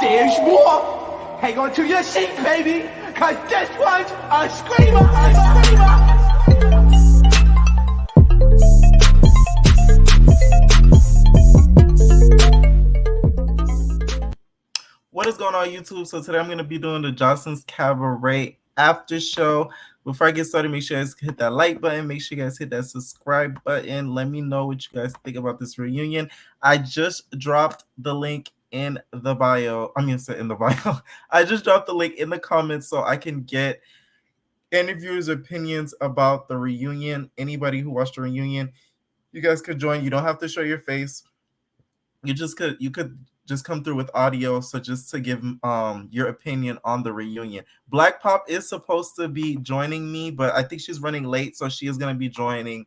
There's more. Hang on to your seat, baby, cause this one's a screamer, a screamer. What is going on, YouTube? So today I'm going to be doing the Joseline's Cabaret after show. Before I get started, make sure you guys hit that like button. Make sure you guys hit that subscribe button. Let me know what you guys think about this reunion. I just dropped the link in the bio. In the bio. I just dropped the link in the comments so I can get interviewers' opinions about the reunion. Anybody who watched the reunion, you guys could join. You don't have to show your face. You could just come through with audio, so just to give your opinion on the reunion. Blac Pop is supposed to be joining me, but I think she's running late, so she is going to be joining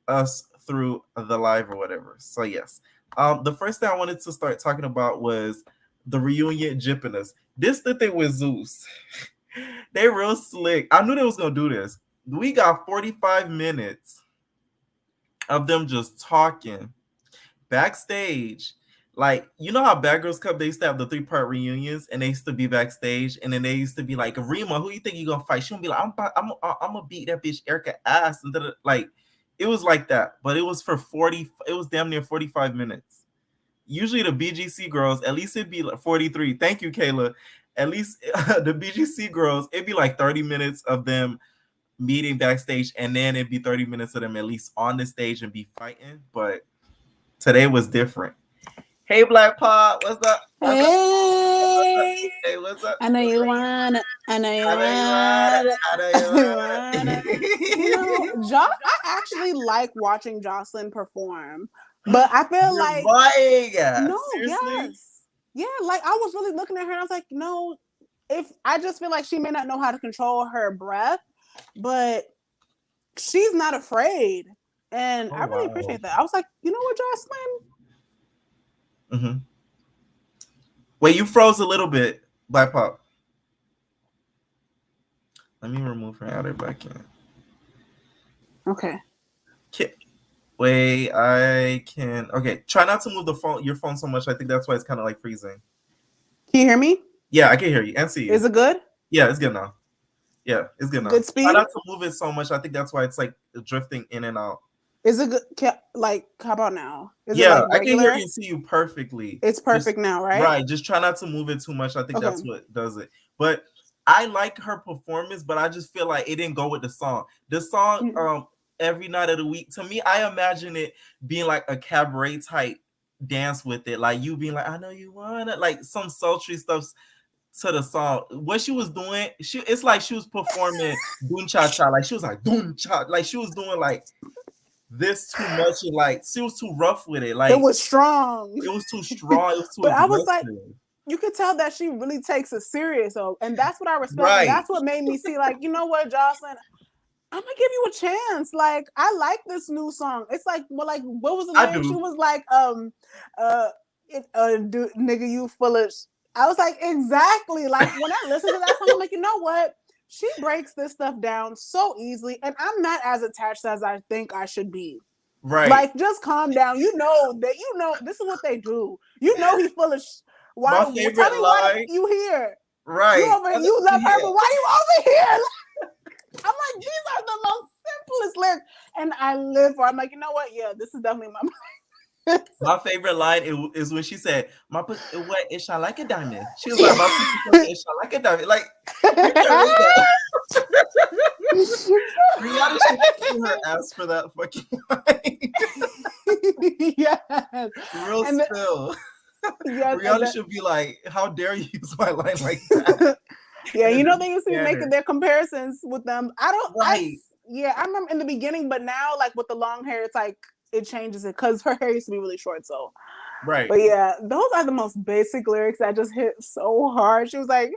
us through the live or whatever. So yes, the first thing I wanted to start talking about was the reunion jippiness. This the thing with Zeus. They real slick. I knew they was going to do this. We got 45 minutes of them just talking backstage. Like, you know how Bad Girls Club, they used to have the 3-part reunions, and they used to be backstage, and then they used to be like, Rima, who you think you gonna fight? She gonna be like, I'm gonna beat that bitch Erica ass, and like, it was like that, but it was for 40. It was damn near 45 minutes. Usually the BGC girls, at least it'd be like 43. Thank you, Kayla. At least the BGC girls, it'd be like 30 minutes of them meeting backstage, and then it'd be 30 minutes of them at least on the stage and be fighting. But today was different. Hey, Blac Pop, what's up? Hey, Hey, what's up? I know you want it. I know you want it. I actually like watching Joseline perform, but I feel like no, seriously? Yes, yeah. Like I was really looking at her, and I was like, no. If I just feel like she may not know how to control her breath, but she's not afraid, and I really appreciate that. I was like, you know what, Joseline? Mm-hmm. Wait, you froze a little bit, Blac Pop. Let me remove her out of back in. Okay. Wait, I can. Okay, try not to move your phone so much. I think that's why it's kind of like freezing. Can you hear me? Yeah, I can hear you and see you. Is it good? Yeah, it's good now. Yeah, it's good now. Good speed. Try not to move it so much. I think that's why it's like drifting in and out. Is it good? Like, how about now? Is yeah, it like I can hear you and see you perfectly. It's perfect now, right? Right. Just try not to move it too much. I think that's what does it. But I like her performance, but I just feel like it didn't go with the song. The song, every night of the week, to me, I imagine it being like a cabaret type dance with it. Like you being like, I know you want it, like some sultry stuff to the song. What she was doing, it's like she was performing Dun Cha Cha. Like she was like Dun Cha. Like she was doing like this too much, and like she was too rough with it. Like it was strong. It was too strong. It was too. But aggressive. I was like, you could tell that she really takes it serious, though, and that's what I respect. Right. That's what made me see, like, you know what, Joseline, I'm gonna give you a chance. Like, I like this new song. It's like, well, like, what was the name? She was like, nigga, you foolish. I was like, exactly. Like when I listen to that song, I'm like, you know what? She breaks this stuff down so easily, and I'm not as attached as I think I should be. Right. Like, just calm down. You know that. You know this is what they do. You know he full of. Why? Tell me why you here. Right. You love her, but why you over here? I'm like, these are the most simplest lyrics, and I live for. I'm like, you know what? Yeah, this is definitely my. My favorite line is when she said, "My what it shine like a diamond." She was like, "My pussy it shine like a diamond." Like, Rihanna should give her ass for that fucking line. Yes, real spill. Yes, Rihanna should be like, "How dare you use my line like that?" Yeah, you know they used to be making their comparisons with them. I remember in the beginning, but now like with the long hair, it's like. It changes it because her hair used to be really short, so right. But yeah, those are the most basic lyrics that just hit so hard. She was like,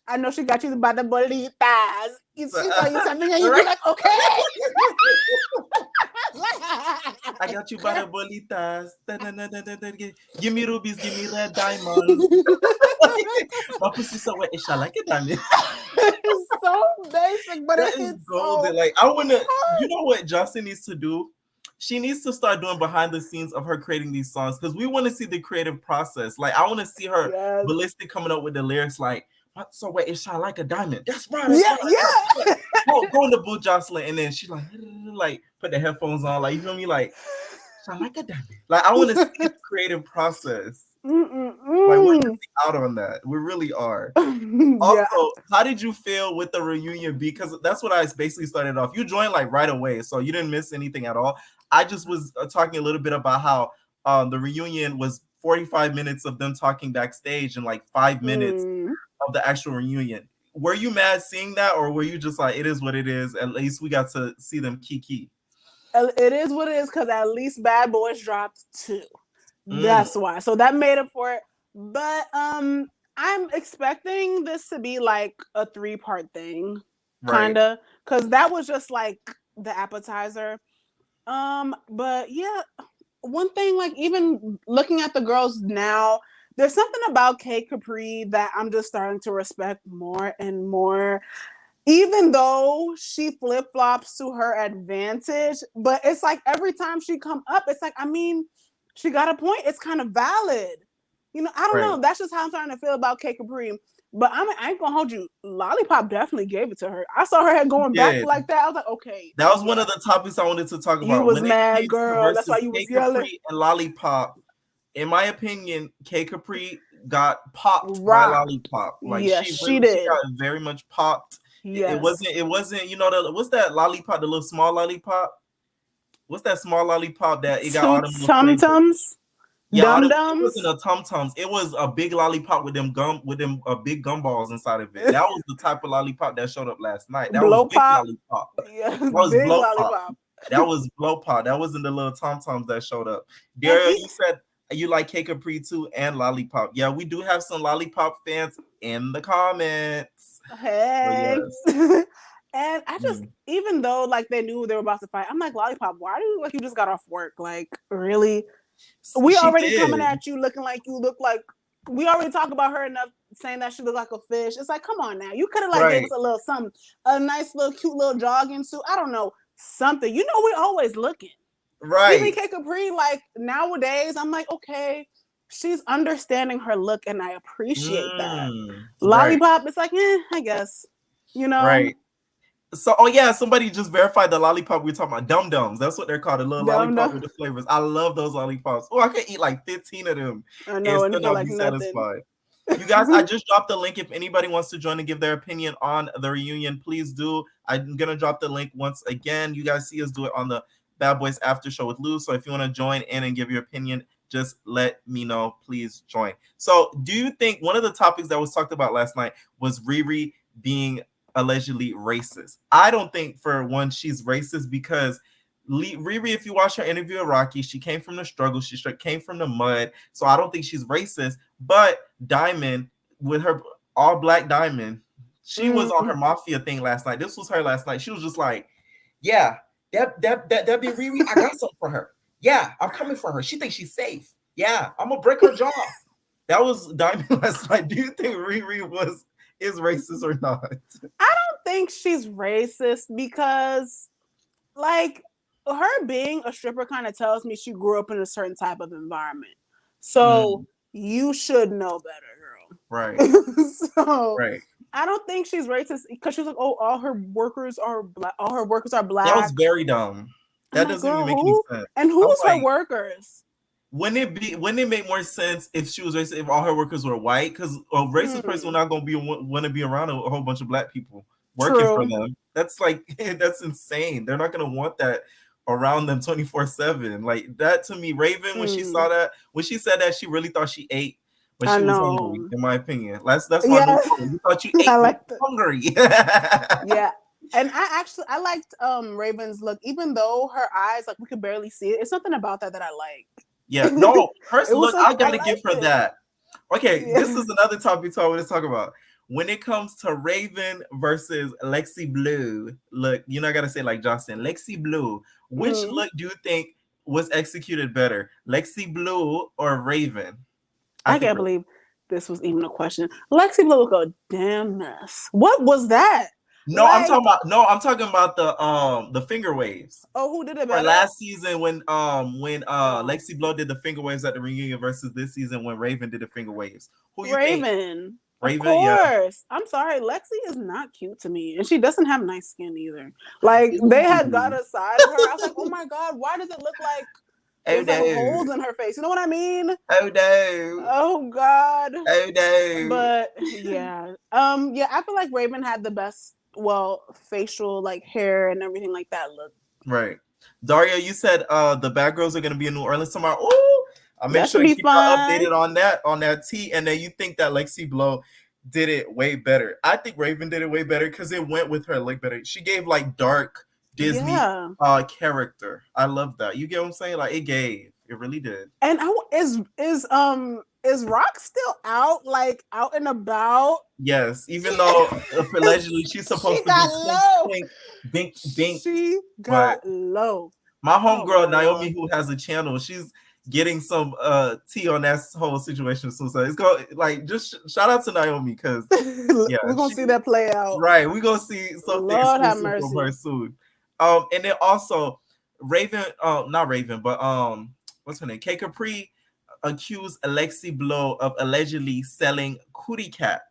I know she got you by the bolitas. She tell you something and you be like, okay. I got you by the bolitas. Give me rubies, give me red diamonds. My pussy so wet, it shall like a diamond. It's so basic, but it hits golden. So like I wanna, you know what Justin needs to do? she needs to start doing behind the scenes of her creating these songs because we want to see the creative process. Like, I want to see her ballistic coming up with the lyrics like, so wait, it shine like a diamond. That's right. Go in the booth, Joseline, and then she like put the headphones on, like, you feel me, like shine like a diamond. Like, I want to see the creative process. Like, we're missing out on that. We really are. Also, how did you feel with the reunion? Because that's what I basically started off. You joined like right away, so you didn't miss anything at all. I just was talking a little bit about how the reunion was 45 minutes of them talking backstage and like 5 minutes of the actual reunion. Were you mad seeing that, or were you just like, it is what it is? At least we got to see them kiki. It is what it is, because at least Bad Boys dropped 2. That's why. So that made up for it. But I'm expecting this to be like a 3-part thing, kind of, because that was just like the appetizer. But yeah, one thing, like, even looking at the girls now, there's something about K Capri that I'm just starting to respect more and more. Even though she flip-flops to her advantage, but it's like every time she come up, it's like, I mean, she got a point. It's kind of valid. You know, I don't know. That's just how I'm starting to feel about K Capri. But I ain't gonna hold you. Lollipop definitely gave it to her. I saw her head going back like that. I was like, okay. That was one of the topics I wanted to talk about. You was mad, girl. That's why you was yelling. Capri and Lollipop. In my opinion, K Capri got popped by Lollipop. Like, she did. She got very much popped. Yes. It wasn't, you know, what's that lollipop, the little small lollipop? What's that small lollipop that it got all them Tum-tums? Yeah, it wasn't a tum-tums. It was a big lollipop with them big gumballs inside of it. That was the type of lollipop that showed up last night. That was big lollipop. Yeah, that was big lollipop. That was blow pop. That wasn't the little tum-tums that showed up. Daryl, you said you like K Capri too and Lollipop. Yeah, we do have some Lollipop fans in the comments. Hey. Yes. And I just, even though like they knew they were about to fight, I'm like, Lollipop, why do you look like you just got off work? Like, really? We already coming at you looking like you look like, we already talked about her enough saying that she looked like a fish. It's like, come on now. You could have like gave us a little something, a nice little cute little jogging suit. I don't know, something. You know, we're always looking. Right. Even K Capri, like nowadays, I'm like, okay, she's understanding her look and I appreciate that. Lollipop, it's like, I guess. You know? Right. So, somebody just verified the lollipop we were talking about. Dum Dums. That's what they're called. A little lollipop with the flavors. I love those lollipops. Oh, I could eat like 15 of them. I know, and still not be satisfied. You guys, I just dropped the link. If anybody wants to join and give their opinion on the reunion, please do. I'm going to drop the link once again. You guys see us do it on the Bad Boys After Show with Lou. So if you want to join in and give your opinion, just let me know. Please join. So do you think one of the topics that was talked about last night was Riri being allegedly racist? I don't think for one she's racist because Riri, if you watch her interview with Rocky, she came from the struggle. She came from the mud. So I don't think she's racist. But Diamond, with her all black Diamond, she was on her mafia thing last night. This was her last night. She was just like, yeah, that be Riri. I got something for her. Yeah, I'm coming for her. She thinks she's safe. Yeah, I'm gonna break her jaw. That was Diamond last night. Do you think Riri is racist or not? I don't think she's racist because, like, her being a stripper kind of tells me she grew up in a certain type of environment. So you should know better, girl. Right. So I don't think she's racist because she was like, oh, all her workers are black. All her workers are black. That was very dumb. That doesn't even make any sense. And who's her workers? Wouldn't it make more sense if she was racist if all her workers were white? Because a racist person not going to want to be around a whole bunch of black people working for them. That's like that's insane. They're not going to want that around them 24/7. Like that to me, Raven, when she saw that, when she said that, she really thought she ate, but she was hungry. In my opinion, that's why you thought you ate. I hungry. Yeah. And I liked Raven's look, even though her eyes, like we could barely see it. It's something about that I like. Yeah, no, her look, I gotta give her that. Okay, this is another topic I want to talk about. When it comes to Raven versus Lexi Blue, look, you know, I gotta say like Jocelyn, Lexi Blue. Which look do you think was executed better, Lexi Blue or Raven? I can't believe this was even a question. Lexi Blue looked a damn mess. What was that? No, Like, I'm talking about the finger waves. oh, who did it For better? last season when Lexi Blow did the finger waves at the reunion versus this season when Raven did the finger waves. Who you think? Raven. Of Raven, yeah. course. I'm sorry. Lexi is not cute to me. And she doesn't have nice skin either. Like, they had got a side of her. I was like, oh my God, why does it look like there's like holes in her face? You know what I mean? Oh no. Oh God. Oh no. But yeah. Yeah, I feel like Raven had the best, facial, like, hair and everything like that look. Right. Daria, you said the bad girls are gonna be in New Orleans tomorrow. Ooh, I'll make sure to keep you updated on that tea. And then you think that Lexi Blow did it way better. I think Raven did it way better because it went with her like better. She gave like dark Disney character. I love that. You get what I'm saying? Like it really did. And is Rock still out and about? Yes, even though allegedly she's supposed to be bink. She got low. My homegirl Naomi, who has a channel, she's getting some tea on that whole situation. So it's just shout out to Naomi because we're gonna see that play out. Right, we're gonna see something exclusive from her soon. And then also Raven, not Raven, but what's her name? K Capri accused Lexi Blow of allegedly selling Cootie Cat.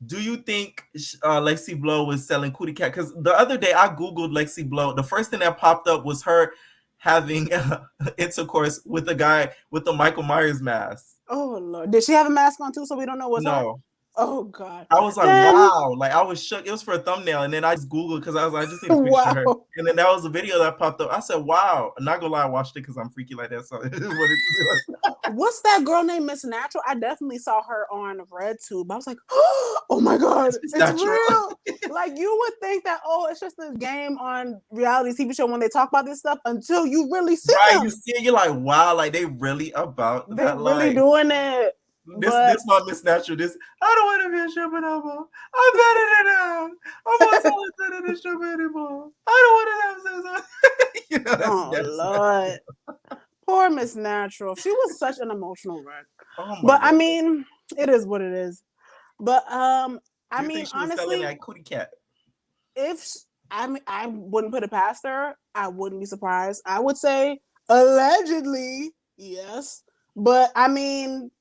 Do you think Lexi Blow was selling Cootie Cat? Because the other day I googled Lexi Blow. The first thing that popped up was her having intercourse with a guy with the Michael Myers mask. Oh Lord! Did she have a mask on too? So we don't know what's no. Up? Oh God! I was like, wow! Like I was shook. It was for a thumbnail, and then I just googled because I was like, I just need a picture of her. And then that was a video that popped up. I said, wow! I'm not gonna lie, I watched it because I'm freaky like that. So it is what it is. What's that girl named Miss Natural? I definitely saw her on RedTube. I was like, oh my God, it's real. Like you would think that it's just a game on reality TV show when they talk about this stuff until you really see them. You see it, you're like, wow! Like they really about that. They're really doing it. This my Miss Natural. This I don't want to be a stripper no more. I'm better than her. I'm not talented in a stripper anymore. I don't want to have sex. Lord, poor Miss Natural. She was such an emotional wreck. But God. I mean, it is what it is. But I mean, honestly, that Cootie Cat. I wouldn't put it past her. I wouldn't be surprised. I would say allegedly, yes. But I mean,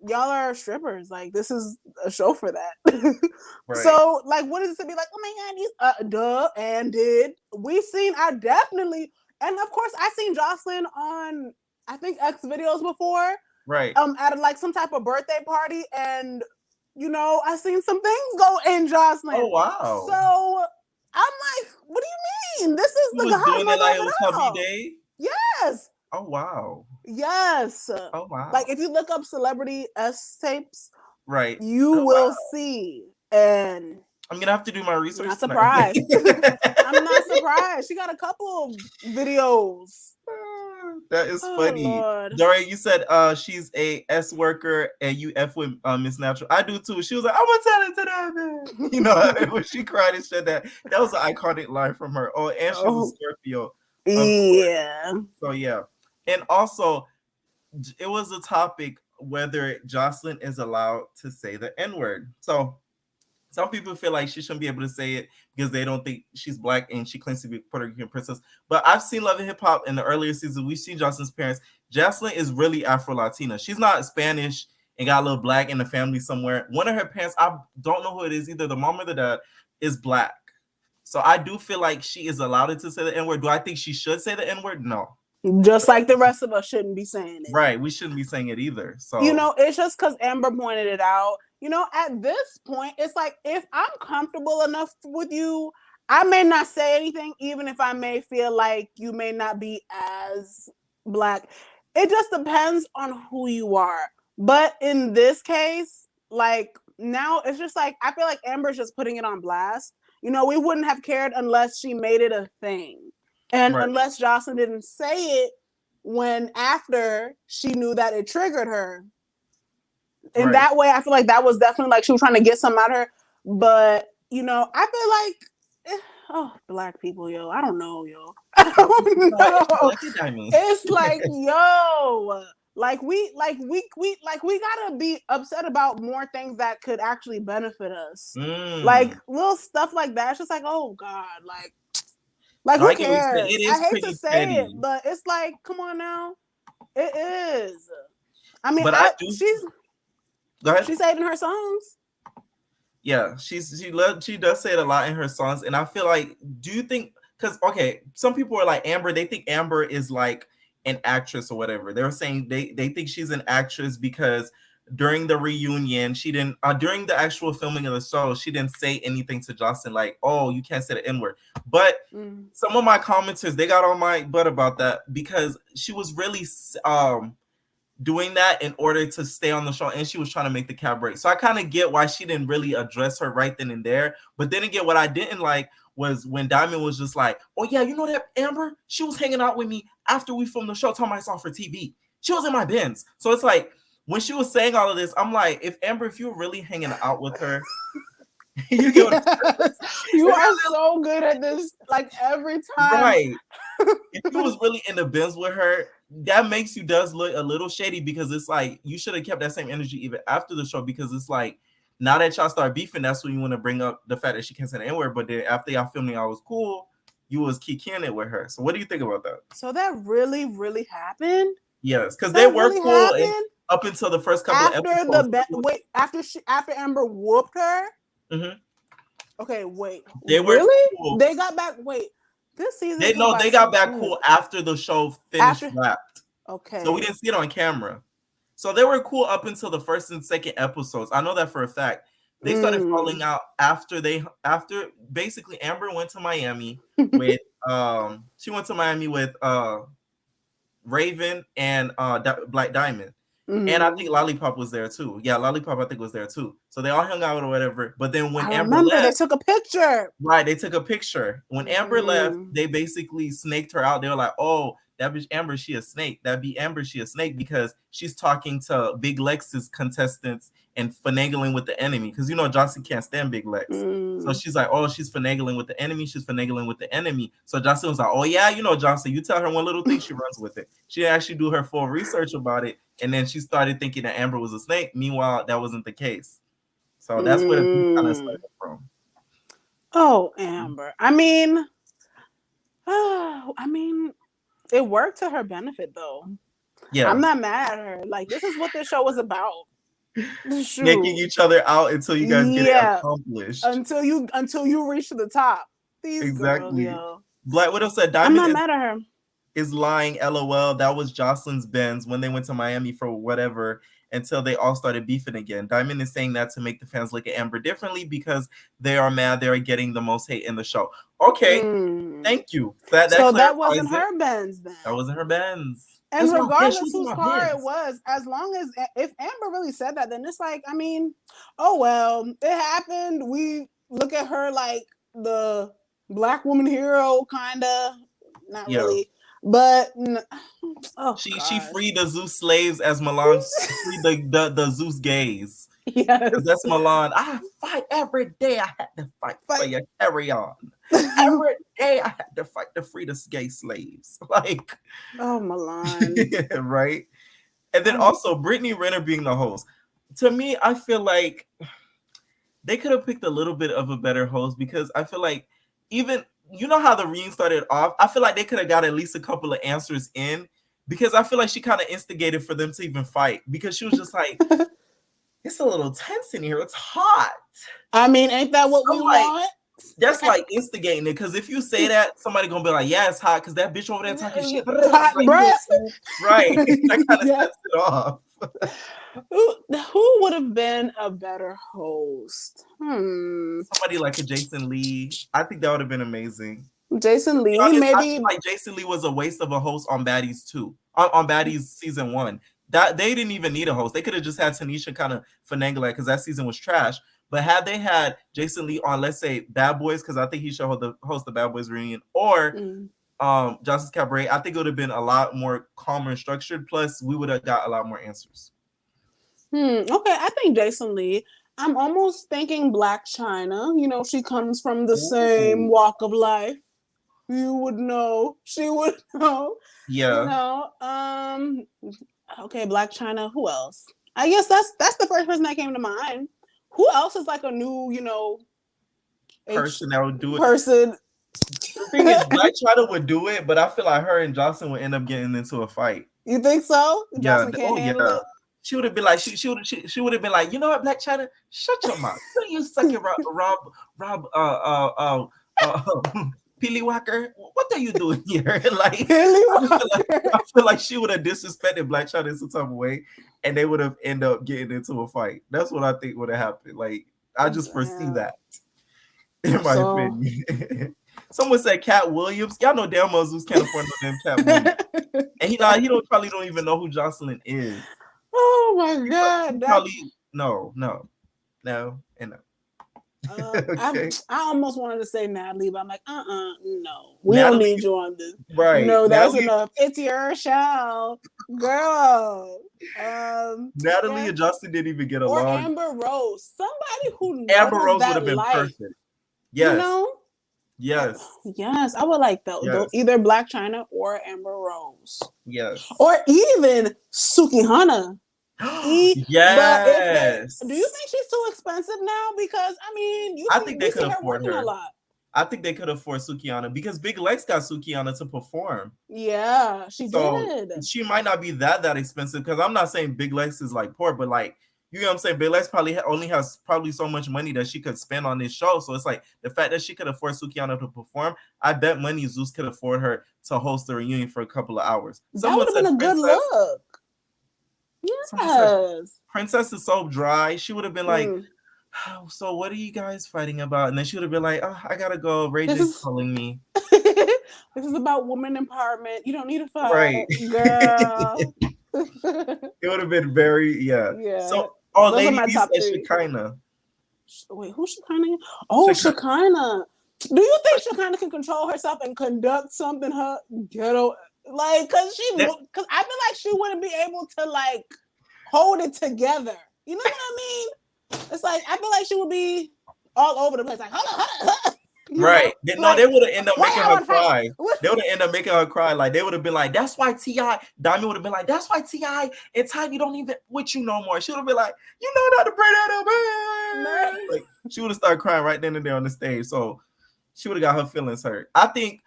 y'all are strippers. Like this is a show for that. Right. So like, what is it to be like? Oh my God, and did we seen? I definitely, and of course, I seen Joseline on I think X videos before. Right. At like some type of birthday party, and I seen some things go in Joseline. Oh wow. So I'm like, what do you mean? This is the godmother like it was Hubby Day? Yes. Oh wow. Yes. Oh wow. Like if you look up celebrity S tapes, right, you will see. And I'm gonna have to do my research. Not surprised. I'm not surprised. She got a couple of videos. That is funny. Daria, you said she's a S worker and you F with Miss Natural. I do too. She was like, I'm gonna tell it to that man. When she cried and said that was an iconic line from her. Oh, and she's a Scorpio. Yeah. So yeah. And also it was a topic whether Joseline is allowed to say the N-word. So some people feel like she shouldn't be able to say it because they don't think she's black and she claims to be a Puerto Rican princess. But I've seen Love and Hip Hop in the earlier seasons. We've seen Joseline's parents. Joseline is really Afro-Latina. She's not Spanish and got a little black in the family somewhere. One of her parents, I don't know who it is, either the mom or the dad, is black. So I do feel like she is allowed to say the N-word. Do I think she should say the N-word? No. Just like the rest of us shouldn't be saying it. Right. We shouldn't be saying it either. So it's just because Amber pointed it out. At this point, it's like if I'm comfortable enough with you, I may not say anything, even if I may feel like you may not be as black. It just depends on who you are. But in this case, like now it's just like I feel like Amber's just putting it on blast. We wouldn't have cared unless she made it a thing. And unless Joseline didn't say it when after she knew that it triggered her. In that way, I feel like that was definitely like she was trying to get something out of her. But, I feel like, black people, yo. I don't know, yo. I don't know. It's like, yo, we gotta be upset about more things that could actually benefit us. Like little stuff like that. It's just like, oh God, like No, who I get what you said. cares? It is I hate pretty to say petty. it, but it's like, come on now. It is. I mean, But I do. Go ahead. She said in her songs. Yeah, she does say it a lot in her songs, and I feel like, do you think? Because okay, some people are like Amber. They think Amber is like an actress or whatever. They're saying they think she's an actress because during the reunion, she didn't during the actual filming of the show, she didn't say anything to Joseline like, "Oh, you can't say the N word." But some of my commenters, they got on my butt about that because she was really doing that in order to stay on the show, and she was trying to make the cabaret. So I kind of get why she didn't really address her right then and there. But then again, what I didn't like was when Diamond was just like, "Oh yeah, you know that Amber? She was hanging out with me after we filmed the show. Talking about I saw for TV. She was in my Benz." So it's like when she was saying all of this, I'm like, if Amber, if you're really hanging out with her, you get what you are so good at this. Like every time, right? If you was really in the Benz with her, that makes you does look a little shady because it's like you should have kept that same energy even after the show, because it's like now that y'all start beefing, that's when you want to bring up the fact that she can't say the N-word. But then after y'all filming, I was cool, you was kicking it with her. So what do you think about that? So that really, really happened? Yes, because they were really cool up until the first couple after of episodes. After Amber whooped her. Mm-hmm. Okay, wait. They were really cool. They got back. Wait, this season. They got back cool after the show finished wrapped. Okay. So we didn't see it on camera. So they were cool up until the first and second episodes. I know that for a fact. They started falling out after basically Amber went to Miami with she went to Miami with Raven and Black Diamond. And I think Lollipop was there too. Yeah, Lollipop I think was there too. So they all hung out or whatever. But then when Amber left, they took a picture. Right, they took a picture. When Amber left, they basically snaked her out. They were like, "Oh, that bitch Amber, she a snake. That be Amber, she a snake because she's talking to Big Lex's contestants and finagling with the enemy." Because you know Jocelyn can't stand Big Lex. So she's like, "Oh, she's finagling with the enemy. She's finagling with the enemy." So Jocelyn was like, "Oh yeah, you know Jocelyn, you tell her one little thing, she runs with it." She didn't actually do her full research about it. And then she started thinking that Amber was a snake. Meanwhile, that wasn't the case. So that's where the beef kind of started from. Oh, Amber. I mean, it worked to her benefit, though. Yeah, I'm not mad at her. Like, this is what this show was about. Snaking each other out until you guys get it accomplished. Until you reach to the top. These girls, yo. Black Widow said Diamond I'm not mad at her. Is lying, LOL. That was Joseline's Benz when they went to Miami for whatever until they all started beefing again. Diamond is saying that to make the fans look at Amber differently because they are mad they are getting the most hate in the show. Okay, thank you. So that wasn't her Benz then. That wasn't her Benz. And regardless whose car it was, as long as if Amber really said that, then it's like, I mean, oh well, it happened. We look at her like the Black woman hero, kinda. Not really. But she freed the Zeus slaves as Milan freed the Zeus gays. Yes, that's Milan. I fight every day. I had to fight for your carry on. Every day I had to fight to free the gay slaves. Like, oh, Milan, right? And then also Brittany Renner being the host. To me, I feel like they could have picked a little bit of a better host because I feel like even. You know how the reunion started off? I feel like they could have got at least a couple of answers in because I feel like she kind of instigated for them to even fight because she was just like, it's a little tense in here. It's hot. I mean, ain't that what we want? That's like instigating it because if you say that, somebody gonna be like, yeah, it's hot because that bitch over there talking shit. Hot breath. Right. That kind of sets it off. Who would have been a better host? Somebody like a Jason Lee. I think that would have been amazing. Jason Lee, maybe. I feel like Jason Lee was a waste of a host on Baddies 2. On Baddies season 1. That they didn't even need a host. They could have just had Tanisha kind of finagle it because that season was trash. But had they had Jason Lee on, let's say, Bad Boys, because I think he should host the Bad Boys reunion, or Johnson's Cabaret, I think it would have been a lot more calmer and structured. Plus, we would have got a lot more answers. Okay, I think Jason Lee. I'm almost thinking Blac Chyna. You know, she comes from the same walk of life. You would know. She would know. Yeah. You know. Okay, Blac China. Who else? I guess that's the first person that came to mind. Who else is like a new, person that would do it. person? The thing is, Blac China would do it, but I feel like her and Jocelyn would end up getting into a fight. You think so? Yeah. Jocelyn can't handle it. She would have been like, she would have been like, you know what, Blac China, shut your mouth. You sucking Rob Peely Walker. What are you doing here? Like, I feel like she would have disrespected Blac China in some type of way, and they would have ended up getting into a fight. That's what I think would have happened. Like, I just foresee that, in my opinion. Someone said Cat Williams. Y'all know damn well Zeus can't afford no damn Cat Williams. And he probably don't even know who Joseline is. Oh my God. Probably no. Okay. I almost wanted to say Natalie, but I'm like, no. We Natalie, don't need you on this. Right. No, that's enough. It's your show. Girl. Natalie and Justin didn't even get along. Or Amber Rose. Somebody who Amber Rose would have been perfect. Yes. You know? Yes. Yes. I would like those. Either Blac China or Amber Rose. Yes. Or even Sukihana. Yes. Do you think she's too expensive now? Because I think they could afford her a lot. I think they could afford Sukihana because Big Lex got Sukihana to perform. Yeah, she did. She might not be that expensive because I'm not saying Big Lex is like poor, but like, you know what I'm saying? Big Lex probably only has so much money that she could spend on this show. So it's like the fact that she could afford Sukihana to perform, I bet money Zeus could afford her to host the reunion for a couple of hours. That would have been a good look. Yes. Princess is so dry. She would have been like, oh, so what are you guys fighting about? And then she would have been like, oh, I gotta go. Ray J's calling me. This is about woman empowerment. You don't need to fight, right, girl. It would have been very, yeah. So, Lady B said Shekinah. Wait, who's Shekinah? Oh, Shekinah. Do you think Shekinah can control herself and conduct something her ghetto? Like, because I feel like she wouldn't be able to like hold it together. You know what I mean? It's like I feel like she would be all over the place. Like, hold on. Right. No, they would have ended up making her cry. They would have ended up making her cry. Like they would have been like, that's why T.I. Diamond would have been like, that's why T.I. and Tiny don't even with you no more. She would have been like, you know not to bring that up. Like she would have started crying right then and there on the stage. So she would have got her feelings hurt. I think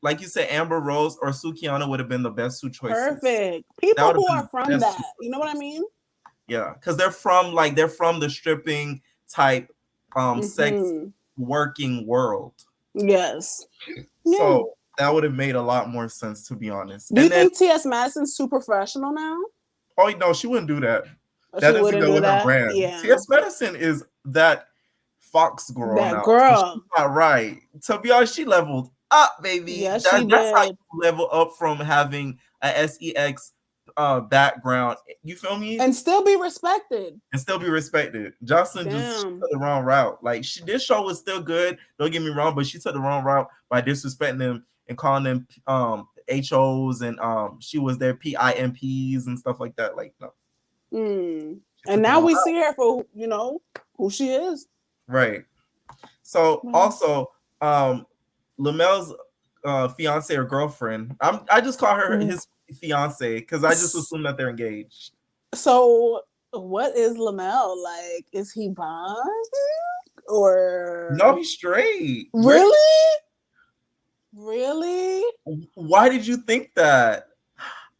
like you said, Amber Rose or Sukihana would have been the best two choices. Perfect. People who are from that. You know what I mean? Yeah, because they're from the stripping type sex working world. Yes. So that would have made a lot more sense, to be honest. Do you think T.S. Madison's too professional now? Oh no, she wouldn't do that. That doesn't go with her brand. Yeah. T.S. Madison is that Fox girl. That girl. She's not right. To be honest, she leveled up, baby. Yes, that's how you level up from having a SEX background. You feel me? And still be respected. Joseline just took the wrong route. Like this show was still good. Don't get me wrong, but she took the wrong route by disrespecting them and calling them HOs and she was their PIMPs and stuff like that. Like no. And now we see her for who she is. Right. So also Lamel's fiance or girlfriend. I just call her his fiance because I just assume that they're engaged. So what is Lamel like? Is he bi or no? He's straight. Really? Why did you think that?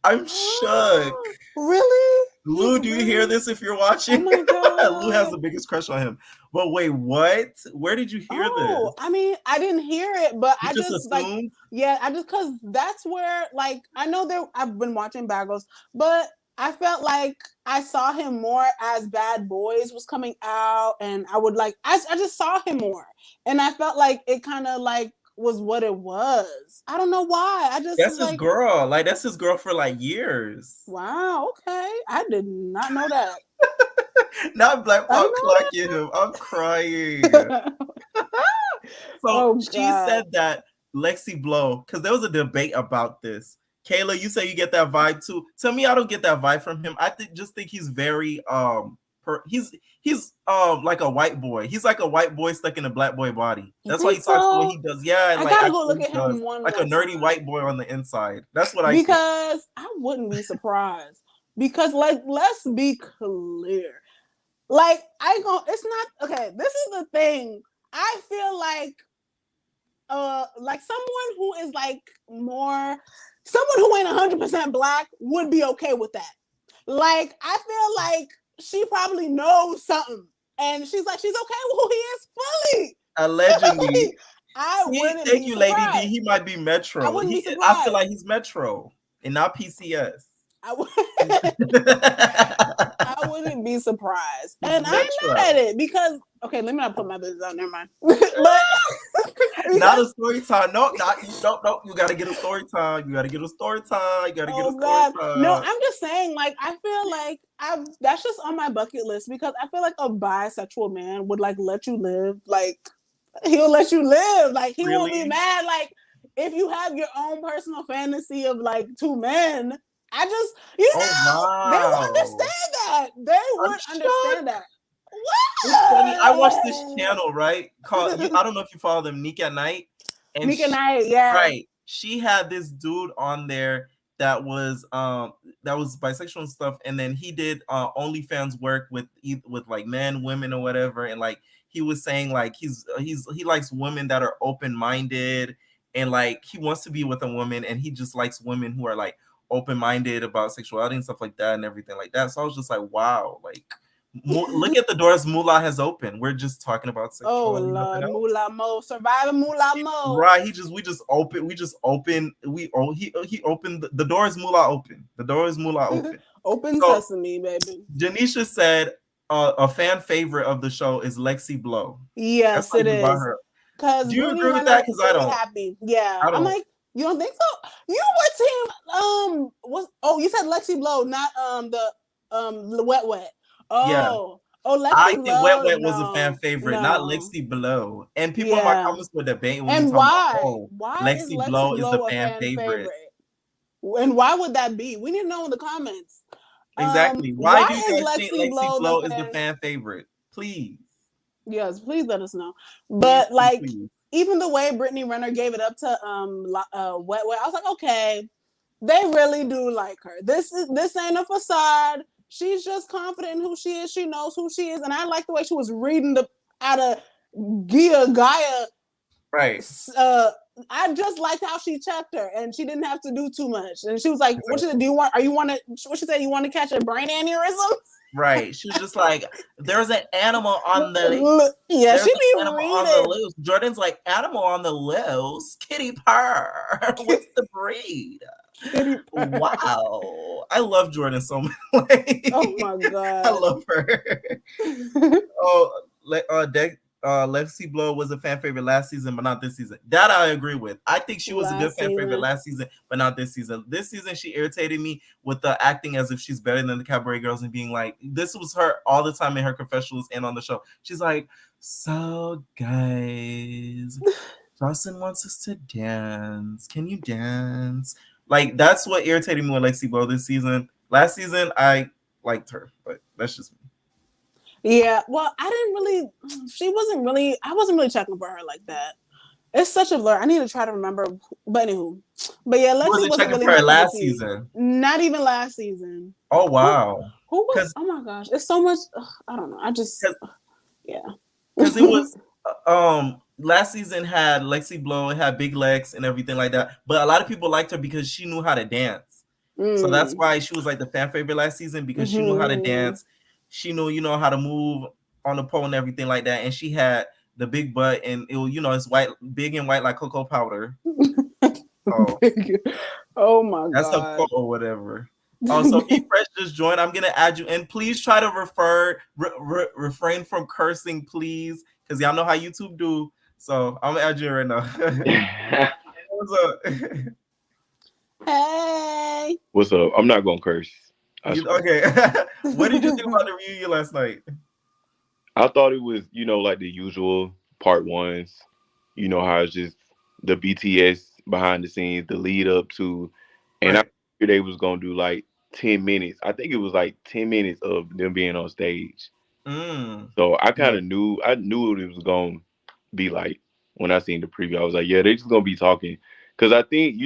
I'm shook. Really? Lou, do you hear this if you're watching? Oh my God. Lou has the biggest crush on him. But wait, what? Where did you hear this? I mean, I didn't hear it, but I just assumed? Because that's where, like, I know I've been watching Bad Girls, but I felt like I saw him more as Bad Boys was coming out, and I would like, I just saw him more, and I felt like it kind of like was what it was. I don't know why. That's his girl. Like that's his girl for like years. Wow. Okay, I did not know that. Not Blac Pop clocking him. I'm crying. She said that Lexi Blow, because there was a debate about this. Kayla, you say you get that vibe too. To me, I don't get that vibe from him. I just think he's very he's like a white boy. He's like a white boy stuck in a black boy body. You That's why he think talks the way so? he does. Yeah, and I like gotta go actually look at does. him one Like more a nerdy time. white boy on the inside. That's what I think. Because I wouldn't be surprised. Because like, let's be clear. Like, it's not okay. This is the thing. I feel like someone who is like someone who ain't 100% black would be okay with that. Like, I feel like she probably knows something, and she's okay with who he is fully. Allegedly. I wouldn't Thank be you, surprised. Lady D. He might be Metro. I wouldn't be I surprised. feel like he's Metro and not PCS. I wouldn't be surprised. He's And I'm Metro. mad at it because, okay, let me not put my business out. Never mind. But not a story time. No, you gotta get a story time. You gotta get a story time. You gotta get a story time. No, I'm just saying, like, I feel like that's just on my bucket list because I feel like a bisexual man would like let you live. Like, he'll let you live. Like, he won't be mad. Like, if you have your own personal fantasy of like two men, I just, they would understand that. They would understand that. What? It's funny. I watched this channel, right? Called I don't know if you follow them, Nick at Night. And Nick at Night, yeah. Right. She had this dude on there that was bisexual and stuff, and then he did OnlyFans work with like men, women, or whatever, and like he was saying like he likes women that are open-minded, and like he wants to be with a woman, and he just likes women who are like open-minded about sexuality and stuff like that and everything like that. So I was just like, wow, like look at the doors Moolah has opened. We're just talking about sexuality. Oh Lord, Moolah Mo, surviving Moolah Mo. Right, he opened the doors Moolah open. The doors Moolah open. Open sesame, baby. Janisha said a fan favorite of the show is Lexi Blow. Yes, it is. Do you agree with that? Because I don't. Happy. Yeah, I'm like, you don't think so? You were team you said Lexi Blow, not the Wet Wet. Oh. Yeah. Oh, Lexi I Blow, think Wet Wet was a fan favorite, not Lexi Blow. And people in my comments were debating. And why? Why Lexi Blow is the fan favorite? And why would that be? We need to know in the comments. Exactly. Why do you guys think Lexi Blow is the fan favorite? Please. Yes, please let us know. But like, even the way Brittany Renner gave it up to Wet Wet, I was like, okay, they really do like her. This ain't a facade. She's just confident in who she is. She knows who she is. And I like the way she was reading out of Gaia. Right. I just liked how she checked her and she didn't have to do too much. And she was like, what she said, what she said, you want to catch a brain aneurysm? Right. She was just like, there's an animal on the yeah, she be reading. Jordan's like, animal on the loose, kitty purr. What's the breed? Wow, I love Jordan so much. Oh my god, I love her. Lexi Blow was a fan favorite last season, but not this season. That I agree with. I think she was a good fan favorite last season, but not this season. This season, she irritated me with the acting as if she's better than the Cabaret girls and being like, this was her all the time in her confessionals and on the show. She's like, so guys, Jocelyn wants us to dance. Can you dance? Like, that's what irritated me with Lexi Blow this season. Last season, I liked her, but that's just me. Yeah, well, I wasn't really checking for her like that. It's such a blur. I need to try to remember, but anywho. But yeah, Lexi wasn't checking really for her last season. Not even last season. Oh, wow. Who was, oh my gosh, it's so much, I don't know. I just, yeah. Because it was, last season had Lexi Blow, it had Big Lex and everything like that. But a lot of people liked her because she knew how to dance. So that's why she was like the fan favorite last season, because she knew how to dance. She knew, how to move on the pole and everything like that. And she had the big butt, and it, it's white, big and white like cocoa powder. Oh my god. That's her quote or whatever. So Be Fresh just joined. I'm gonna add you, and please try to refrain from cursing, please, because y'all know how YouTube do. So I'm gonna add you right now. What's up? Hey. What's up? I'm not gonna curse. Okay. What did you think about the reunion last night? I thought it was, like the usual part ones. How it's just the BTS behind the scenes, the lead up to, and I figured they was gonna do like 10 minutes. I think it was like 10 minutes of them being on stage. Mm. So I kind Yeah. of knew, what it was going to be like when I seen the preview. I was like, yeah, they just going to be talking. Because I think,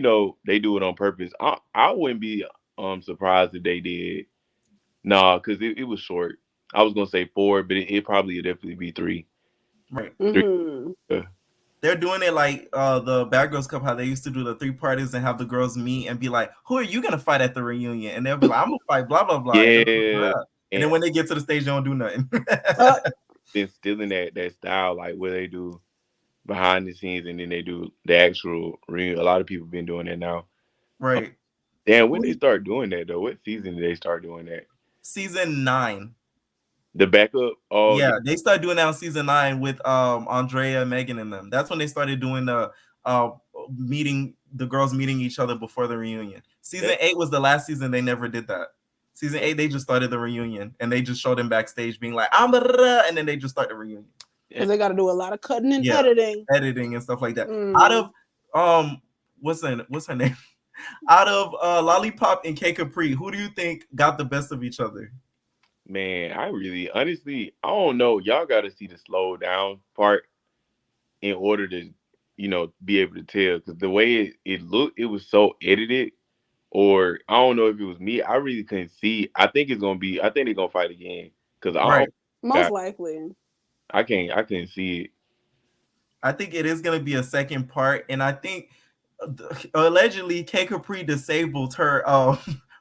they do it on purpose. I wouldn't be surprised if they did. Nah, because it was short. I was going to say 4, but it probably would definitely be 3. Right. 3. Mm-hmm. Yeah. They're doing it like the Bad Girls Cup, how they used to do the 3 parties and have the girls meet and be like, "Who are you gonna fight at the reunion?" And they'll be like, "I'm gonna fight blah blah blah." Yeah. And then when they get to the stage, they don't do nothing. Been stealing that style, like where they do behind the scenes and then they do the actual real. A lot of people been doing that now. Right. Damn, when they start doing that though? What season did they start doing that? Season 9. The backup? Oh yeah. Yeah, they started doing that on season 9 with Andrea, Megan, and them. That's when they started doing the uh the girls meeting each other before the reunion. Season 8 was the last season they never did that. Season 8 they just started the reunion and they just showed them backstage being like, and then they just start the reunion. Because they got to do a lot of cutting and Yeah, editing and stuff like that. Out of what's her name? Out of Lollipop and K Capri, who do you think got the best of each other? Man, honestly, I don't know. Y'all got to see the slow down part in order to, be able to tell. Because the way it looked, it was so edited. Or I don't know if it was me. I really couldn't see. I think they're gonna fight again. Because Right. Most likely. I couldn't see it. I think it is going to be a second part, and I think allegedly K Capri disabled her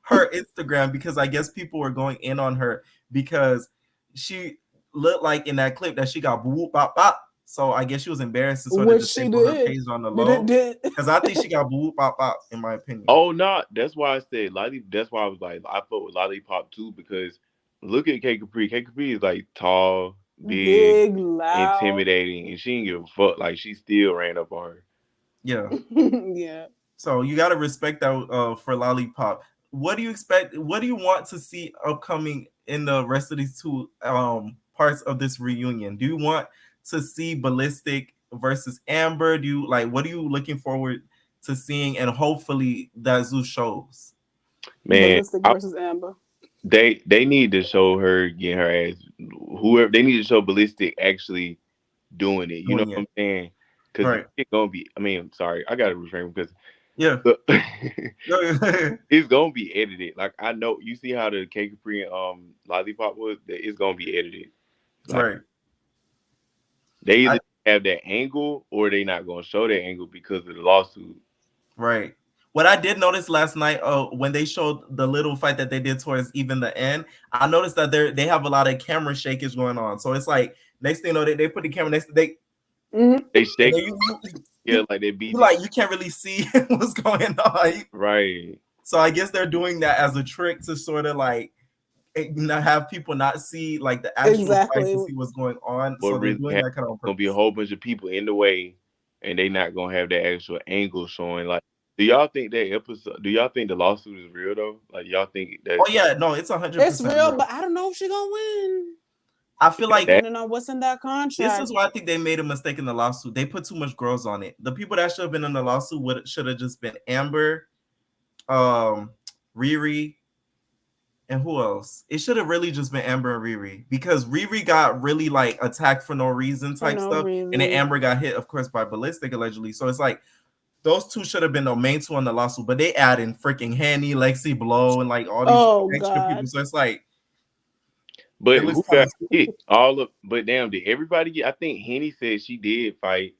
her Instagram because I guess people were going in on her because she looked like in that clip that she got boop bop bop. So I guess she was embarrassed to sort of disable her page on the low. Because I think she got boop bop bop, in my opinion. Oh no, that's why I said that's why I was like I fought with Lollipop too, because look at K Capri. K Capri is like tall, big, loud, intimidating, and she didn't give a fuck. Like she still ran up on her. Yeah. Yeah. So you gotta respect that for Lollipop. What do you expect? What do you want to see upcoming in the rest of these 2 parts of this reunion? Do you want to see Ballistic versus Amber? What are you looking forward to seeing? And hopefully that Zeus shows. Man, Ballistic versus Amber. They need to show her getting her ass. Whoever they need to show Ballistic actually doing it. You know what I'm saying? Because right. it's gonna be. I mean, sorry, I gotta refrain because yeah, it's gonna be edited. Like I know you see how the K Capri and Lollipop was. It's gonna be edited. Like, right. They either have that angle or they not gonna show that angle because of the lawsuit. Right. What I did notice last night, when they showed the little fight that they did towards even the end, I noticed that they have a lot of camera shakage going on. So it's like next thing you know, they put the camera next to they shake. Like they beat. Like you can't really see what's going on. Right. So I guess they're doing that as a trick to sort of like not have people not see like the actual fight to see what's going on. But so really they're doing that kind of. Gonna be a whole bunch of people in the way, and they not gonna have that actual angle showing. Like, do y'all think that episode? Do y'all think the lawsuit is real though? Like, y'all think that? Oh yeah, no, it's 100%. It's real, but I don't know if she's gonna win. I feel like depending on what's in that contract. This is why I think they made a mistake in the lawsuit. They put too much girls on it. The people that should have been in the lawsuit should have just been Amber, Riri, and who else? It should have really just been Amber and Riri because Riri got really like attacked for no reason type stuff, and then Amber got hit, of course, by Ballistic allegedly. So it's like those 2 should have been the main 2 on the lawsuit, but they add in freaking Henny, Lexi Blow, and like all these extra people. So it's like. But who got hit? But damn, did everybody get? I think Henny said she did fight.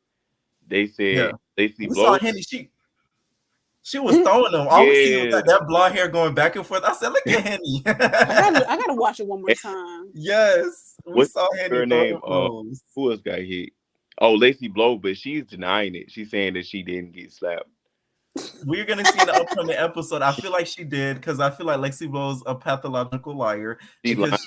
They said Lacey Blow. Saw Henny. She was throwing them. All we see was that blonde hair going back and forth. I said, "Look at Henny." I gotta watch it one more time. Yes, we saw Henny. Her name? Who else got hit? Oh, Lacey Blow, but she's denying it. She's saying that she didn't get slapped. We're gonna see in the upcoming episode. I feel like she did because I feel like Lexi Blow's a pathological liar because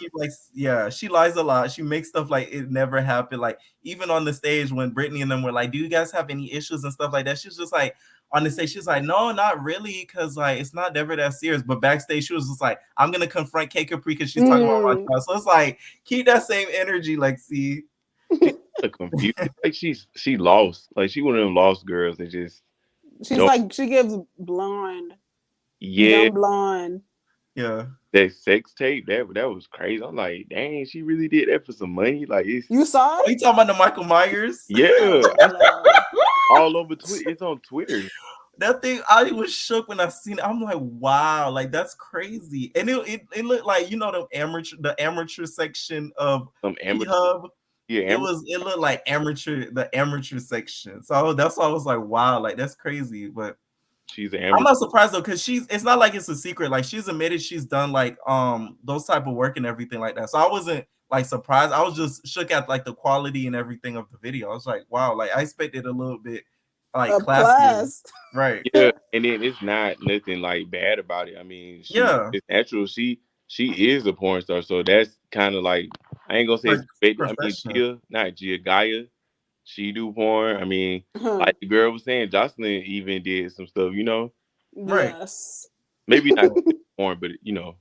she lies a lot. She makes stuff like it never happened. Like even on the stage when Brittany and them were like, "Do you guys have any issues and stuff like that?" She's just like on the stage, she's like, "No, not really, because like it's not never that serious." But backstage, she was just like, "I'm gonna confront K Capri because she's talking about my child." So it's like keep that same energy, Lexi. She's confused. Like she lost. Like she one of them lost girls that just. She's like she gives blonde. Yeah. Young blonde. Yeah. That sex tape, that was crazy. I'm like, dang, she really did that for some money. Like it's You saw Oh, it? you talking about the Michael Myers? yeah, Oh Lord. all over Twitter. It's on Twitter. That thing, I was shook when I seen it. I'm like, wow, like that's crazy. And it looked like, you know, the amateur section of Some P amateur, Hub. yeah, amateur. It looked like the amateur section. So that's why I was like, wow, like that's crazy. But She's an I'm amateur. not surprised though, because it's not like it's a secret. Like she's admitted she's done like those type of work and everything like that. So I wasn't like surprised. I was just shook at like the quality and everything of the video. I was like, wow, like I expected a little bit like A classier. plus. Right. Yeah, and then it's not nothing like bad about it. I mean, Yeah. it's natural. She is a porn star, so that's kind of like I ain't gonna say expected. I mean, Profession. Gia Gaia, she do porn. I mean, Huh. like the girl was saying, Joseline even did some stuff. You know, Right. Yes. maybe not porn, but you know,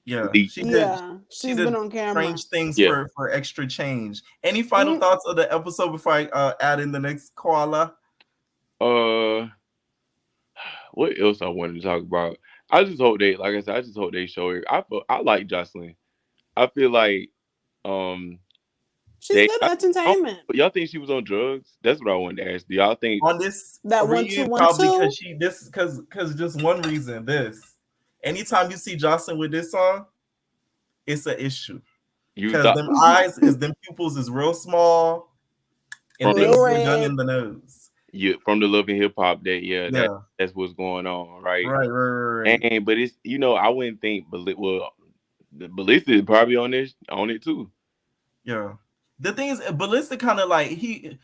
Yeah. leak. Yeah. She She's did been on camera. strange things Yeah. for extra change. Any final Mm. thoughts of the episode before I add in the next koala? What else I wanted to talk about? I just hope they, like I said, I just hope they show it. I like Joseline. I feel like um She's they. good entertainment. Y'all think she was on drugs? That's what I wanted to ask. Do y'all think On this That reunion, 1-2-1-2. probably because just one reason. This anytime you see Jocelyn with this song, it's an issue. you Because thought them pupils is real small and from things Real were done red. in the nose. from the Love and Hip Hop that Yeah. that's what's going on, right? Right. And but it's I wouldn't think the Ballista is probably on it too. Yeah. The thing is, Ballista kind of like he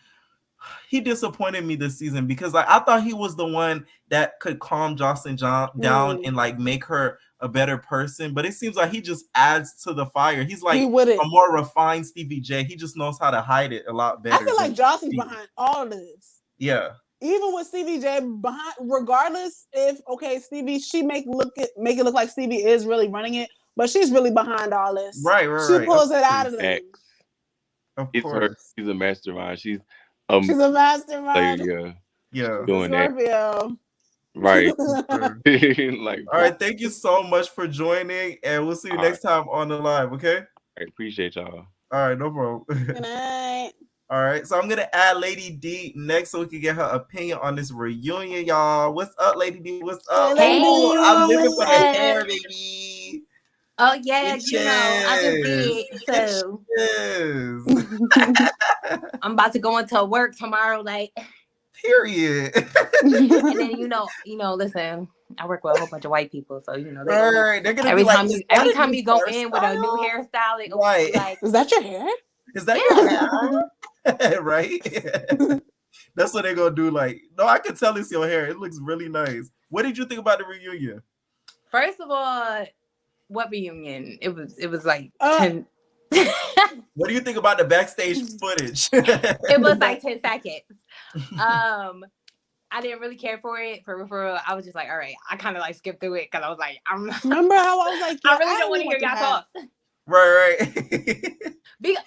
disappointed me this season because like I thought he was the one that could calm Jocelyn down and like make her a better person, but it seems like he just adds to the fire. He's like He wouldn't. a more refined Stevie J. He just knows how to hide it a lot better. I feel like Jocelyn's behind all of this. Yeah. Even with Stevie J behind, regardless if Stevie, she make it look like Stevie is really running it, but she's really behind all this. Right. She pulls it out of them. Of It's course. her. She's a mastermind. She's a mastermind. Yeah. Doing that. Scorpio. Right. Like, all right. Thank you so much for joining, and we'll see you next time on the live. Okay. I appreciate y'all. All right. No problem. Good night. All right, so I'm gonna add Lady D next so we can get her opinion on this reunion, y'all. What's up, Lady D? What's up? Hey, Ooh, I'm living for the up? hair, baby. Oh yeah, you know, I just did. So I'm about to go into work tomorrow, like period. and then listen, I work with a whole bunch of white people, so you know they're gonna every be time like, every time you go in with a new hairstyle, it right? Like, is that your hair? Is that your hair? Right? That's what they're gonna do. Like, no, I can tell it's your hair. It looks really nice. What did you think about the reunion? First of all, what reunion? It was like 10. What do you think about the backstage footage? It was like 10 seconds. I didn't really care for it. For real, I was just like, all right. I kind of like skipped through it because I was like, remember how I was like, I really don't want to hear y'all talk. Right.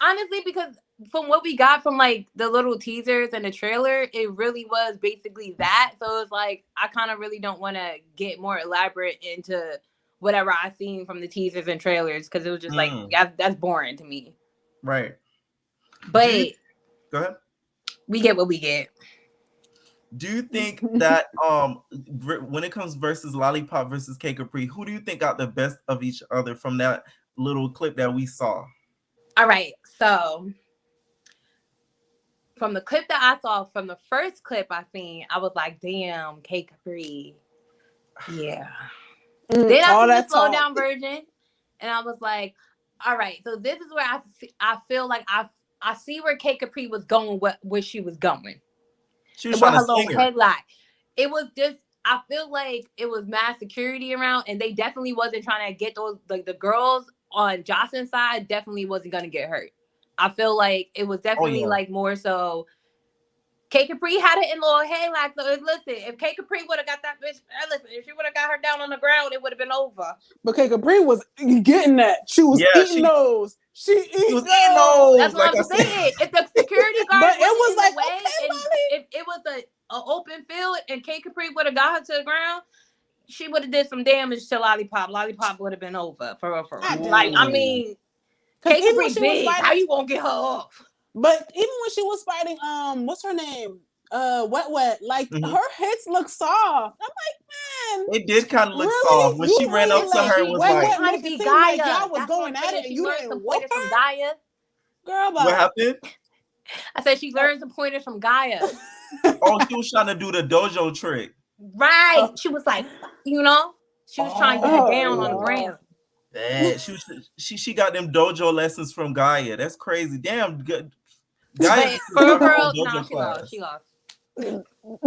Honestly, because from what we got from like the little teasers and the trailer, it really was basically that. So it's like I kind of really don't want to get more elaborate into whatever I seen from the teasers and trailers because it was just like that's boring to me. Right. But go ahead. We get what we get. Do you think that when it comes versus Lollipop versus K Capri, who do you think got the best of each other from that little clip that we saw? All right, so from the clip that I saw, from the first clip I seen, I was like, damn, K Capri. Yeah. Then I seen the slow down version and I was like, all right, so this is where I feel like I see where K Capri was going, where she was going. She was trying to little sing her. headlock. It was just, I feel like it was mass security around, and they definitely wasn't trying to get those, like the girls on Jocelyn's side definitely wasn't going to get hurt. I feel like it was definitely like more so K Capri had it in little headlock. So listen, if K Capri would have got that bitch, if she would have got her down on the ground, it would have been over. But K Capri was getting that. She was eating those. She was eating those. That's what I'm saying. If the security guard but it was like, way, and if it was a open field and K Capri would have got her to the ground, she would have did some damage to Lollipop. Lollipop would have been over for real. God Like, I damn. mean, Because Kate even when Capri she was big. How fighting, you gonna get her off? but even when she was fighting, what's her name? Wet, like Mhm. her hits look soft. I'm like, man, It did kind of look really? soft when You she ran really up to let her. Was Wet like, Trying to make it be seem like Gaia. y'all was That's going what I'm at saying. it and She you learned didn't some whoop pointers from her? Gaia. Girl, what happened? I said she learned some pointers from Gaia. Oh, she was trying to do the dojo trick. Right. She was like, you know, she was trying to get her down on the Oh, ground. That she got them dojo lessons from Gaia. That's crazy. Damn, good. Gaia But should start for her real, own nah, dojo she lost. class. She lost.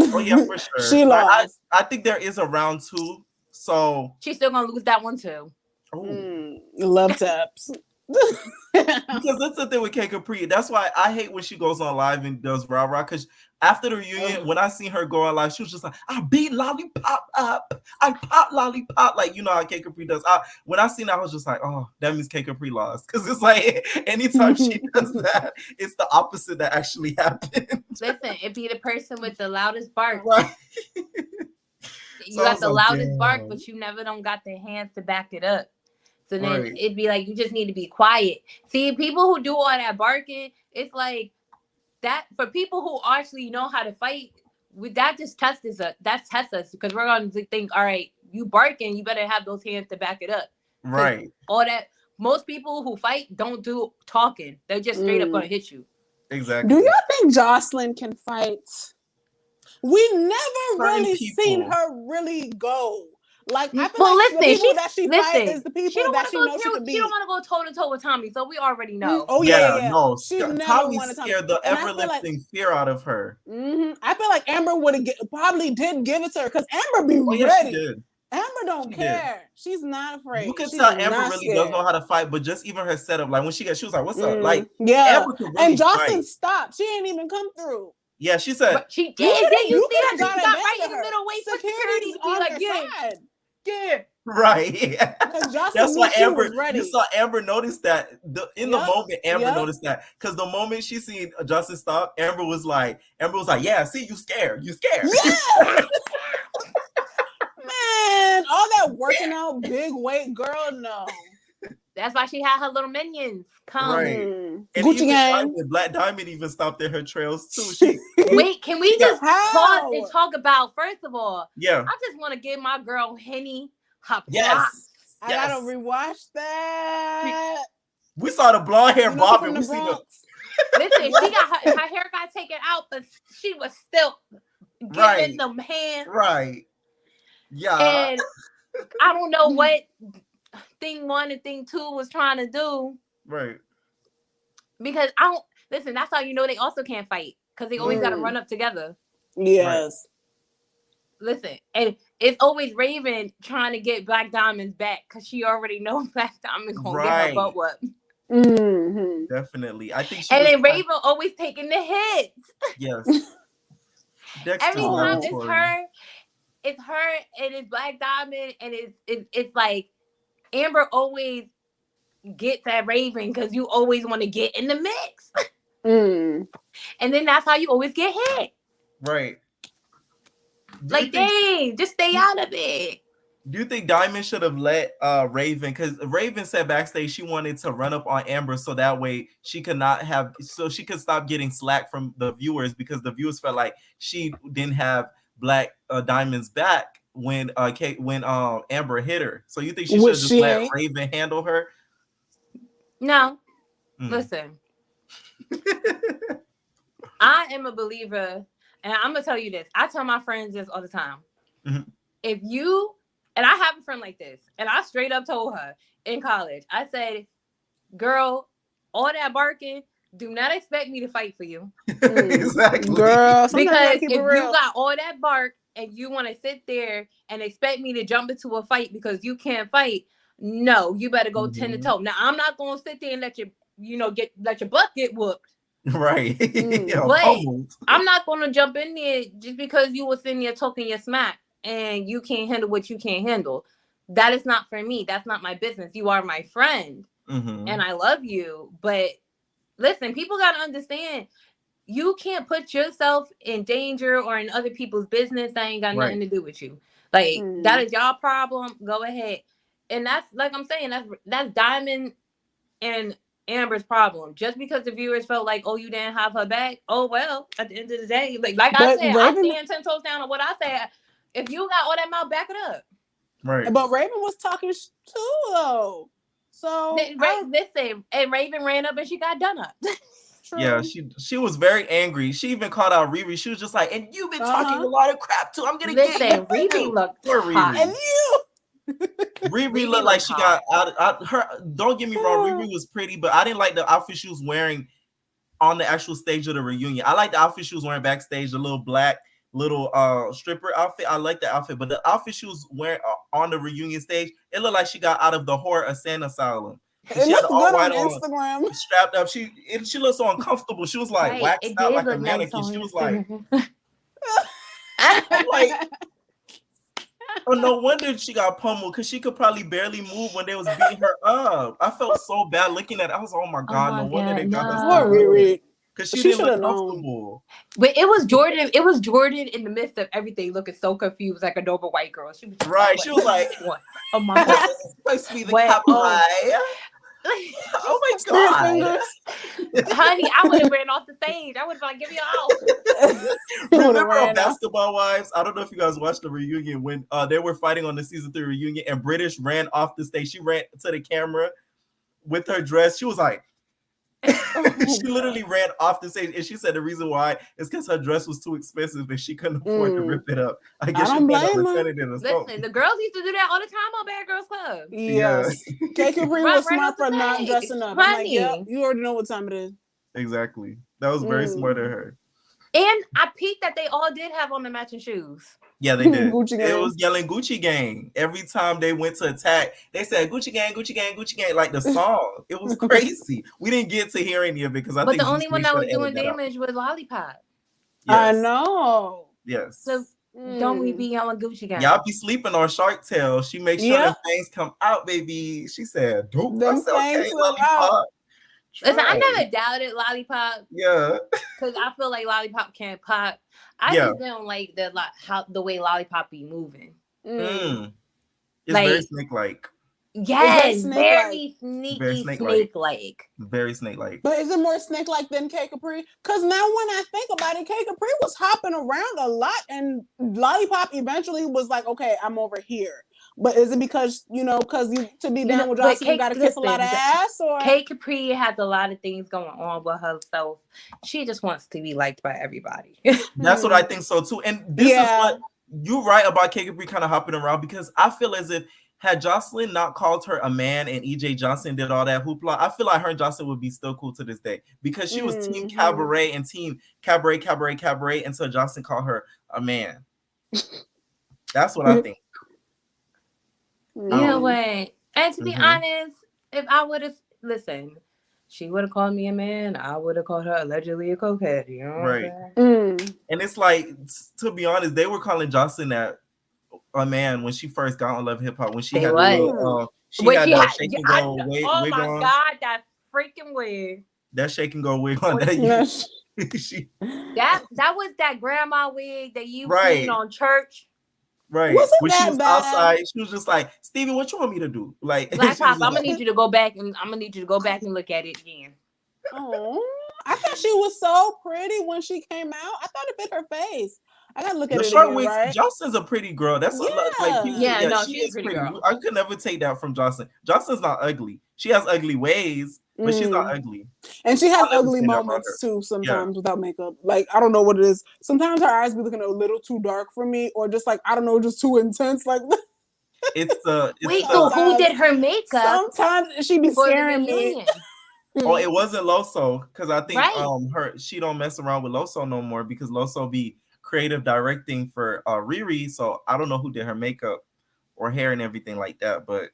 Oh yeah, for sure. She Like, lost. I think there is a round 2. So She's still gonna lose that one too. Love taps. because that's the thing with K Capri. That's why I hate when she goes on live and does rah rah. Because after the reunion, when I seen her go on live, she was just like, "I beat Lollipop up. I pop Lollipop." Like, you know how K Capri does. When I seen that, I was just like, "Oh, that means K Capri lost." Because it's like anytime she does that, it's the opposite that actually happened. Listen, it be the person with the loudest bark. Right. You So I got was the like, loudest bark, damn. but you never don't got the hands to back it up. So then Right. it'd be like you just need to be quiet. See, people who do all that barking, it's like that for people who actually know how to fight. That just tests us. That tests us because we're going to think, all right, you barking, you better have those hands to back it up. Right. All that. Most people who fight don't do talking. They're just straight up gonna hit you. Exactly. Do y'all think Joseline can fight? We never Certain really people. seen her really go. Like, I feel Well, like the listen, people that she fight listen, is the she people don't that want to she go. knows she could beat. She don't want to go toe to toe with Tommy, so we already know. Oh yeah. No, She never Tommy wanted Tommy. scared the And I ever feel like- lifting fear out of her. I feel like Amber would have probably did give it to her because Amber be Oh, yeah, ready. she did. Amber don't She care. She's not afraid. You can She's tell Amber not really scared. does know how to fight, but just even her setup, like when she was like, "What's up?" Like, yeah, Amber can really and Jocelyn fight. stopped. She ain't even come through. Yeah, she said But she You did. Did you see could've that? She got got advantage right in of the her. middle, wait for security Security's to be on like, her yeah, side. yeah. right. Because Jocelyn That's knew why she Amber. was ready. You saw Amber notice that in the moment. Amber noticed that because the moment she seen Justin stop, Amber was like, "Yeah, see, you scared. You scared." Yeah. Man, all that working out, big weight girl, no. That's why she had her little minions come. Right. And Gucci even gang. Black Diamond even stopped at her trails too. Wait, can we just pause and How? talk about, first of all, Yeah. I just want to give my girl Henny her props. Yes. I gotta rewatch that. We saw the blonde hair You know, bobbing. from We the see the Bronx. Listen, she got her hair got taken out, but she was still giving them hands. Right. Yeah. And I don't know what thing 1 and thing 2 was trying to do. Right. Because I don't listen, that's how you know they also can't fight. Because they always gotta run up together. Yes. Right. Listen, and it's always Raven trying to get Black Diamond's back because she already knows Black Diamond gonna get her butt whooped. Definitely. I think she and was then Raven always taking the hits. Yes. Every time it's her and it's Black Diamond and it's like Amber always gets at Raven because you always want to get in the mix. And then that's how you always get hit. Right. Like, dang, just stay out of it. Do you think Diamond should have let Raven? Because Raven said backstage she wanted to run up on Amber so that way she could stop getting slack from the viewers because the viewers felt like she didn't have Black Diamond's back when Amber hit her. So you think she should just let Raven handle her? No. Listen. I am a believer, and I'm gonna tell you this. I tell my friends this all the time. If you and I have a friend like this, and I straight up told her in college, I said, girl, all that barking, do not expect me to fight for you. Exactly. Girl, because if you got all that bark and you want to sit there and expect me to jump into a fight because you can't fight, no, you better go 10 to toe. Now, I'm not going to sit there and let your butt get whooped. Right. But I'm not going to jump in there just because you were sitting there talking your smack and you can't handle what you can't handle. That is not for me. That's not my business. You are my friend and I love you. But listen, people got to understand you can't put yourself in danger or in other people's business that ain't got nothing to do with you. Like that is y'all problem. Go ahead. And that's like I'm saying, that's Diamond and Amber's problem. Just because the viewers felt like, oh, you didn't have her back. Oh well, at the end of the day, like I said, Raven, I stand 10 toes down on what I said. If you got all that mouth, back it up. Right. But Raven was talking too, though. So listen, and Raven ran up and she got done up. True. Yeah, she was very angry. She even called out Riri. She was just like, and you've been talking a lot of crap too. I'm gonna get you. Riri looked hot. And you. Riri looked like she got out her. Don't get me wrong, Riri was pretty, but I didn't like the outfit she was wearing on the actual stage of the reunion. I like the outfit she was wearing backstage, the little black stripper outfit. I like the outfit, but the outfit she was wearing on the reunion stage, it looked like she got out of the horror asylum. It looked good on Instagram. Strapped up. She looked so uncomfortable. She was like waxed out like a mannequin. She was like, I'm like, oh, no wonder she got pummeled because she could probably barely move when they was beating her up. I felt so bad looking at it. I was, oh my God, no wonder they got her. Because she didn't look comfortable. But it was Jordan. It was Jordan in the midst of everything, looking so confused, like a normal white girl. She was right. She was like, "Oh my God, this is supposed to be the Cabaret." Oh my God, honey! I would have ran off the stage. I would have been like, "Give me out." Remember on Basketball Wives? I don't know if you guys watched the reunion when they were fighting on the season 3 reunion, and British ran off the stage. She ran to the camera with her dress. She was like. She literally ran off the stage, and she said the reason why is because her dress was too expensive and she couldn't afford to rip it up. I guess she ended up returning it. Listen, the girls used to do that all the time on Bad Girls Club. Yes, K Capri was smart for not dressing up. I'm like, yeah, you already know what time it is. Exactly, that was very smart of her. And I peeked that they all did have on the matching shoes. Yeah, they did. It was yelling Gucci Gang. Every time they went to attack, they said Gucci Gang, Gucci Gang, Gucci Gang, like the song. It was crazy. We didn't get to hear any of it because I think the only one that was doing damage was Lollipop. Yes. I know. Yes. So don't we be on Gucci Gang? Y'all be sleeping on Shark Tale. She makes sure them things come out, baby. She said, "Dope." I said, "Okay, Lollipop." Listen, I never doubted Lollipop. Yeah. Because I feel like Lollipop can't pop. I just don't like the way Lollipop be moving. It's very snake-like. Yes, very sneaky snake-like. Very snake-like. But is it more snake-like than K Capri? Because now when I think about it, K Capri was hopping around a lot, and Lollipop eventually was like, okay, I'm over here. But is it because, to be down with Joseline, you got to kiss a lot of ass? Or K Capri has a lot of things going on with herself. She just wants to be liked by everybody. That's what I think so too. And this is what you're right about K Capri kind of hopping around, because I feel as if had Joseline not called her a man and EJ Johnson did all that hoopla, I feel like her and Joseline would be still cool to this day, because she was team Cabaret and team Cabaret until Joseline called her a man. That's what I think. You know what? And to be honest, if I would have she would have called me a man. I would have called her allegedly a cokehead. You know what I'm saying? And it's like, to be honest, they were calling Joseline that a man when she first got on Love Hip Hop. When she had that shake and go wig on. Oh my God, that freaking wig! That shake and go wig on. That was that grandma wig that you seen on church. Right. Wasn't when that she was bad? Outside, she was just like, Stevie, what you want me to do? Like, Blac Pop, I'm gonna need you to go back and look at it again. Oh, I thought she was so pretty when she came out. I thought it fit her face. I gotta look at it again, right? Joseline's a pretty girl. That's she's a pretty girl. I could never take that from Joseline. Joseline's not ugly. She has ugly ways, but she's not ugly. And she has ugly moments too sometimes without makeup. Like, I don't know what it is. Sometimes her eyes be looking a little too dark for me, or just like, I don't know, just too intense. Like, so who did her makeup? Sometimes she be scaring me. Oh, it wasn't Loso, because I think she don't mess around with Loso no more, because Loso be creative directing for Riri. So I don't know who did her makeup or hair and everything like that, but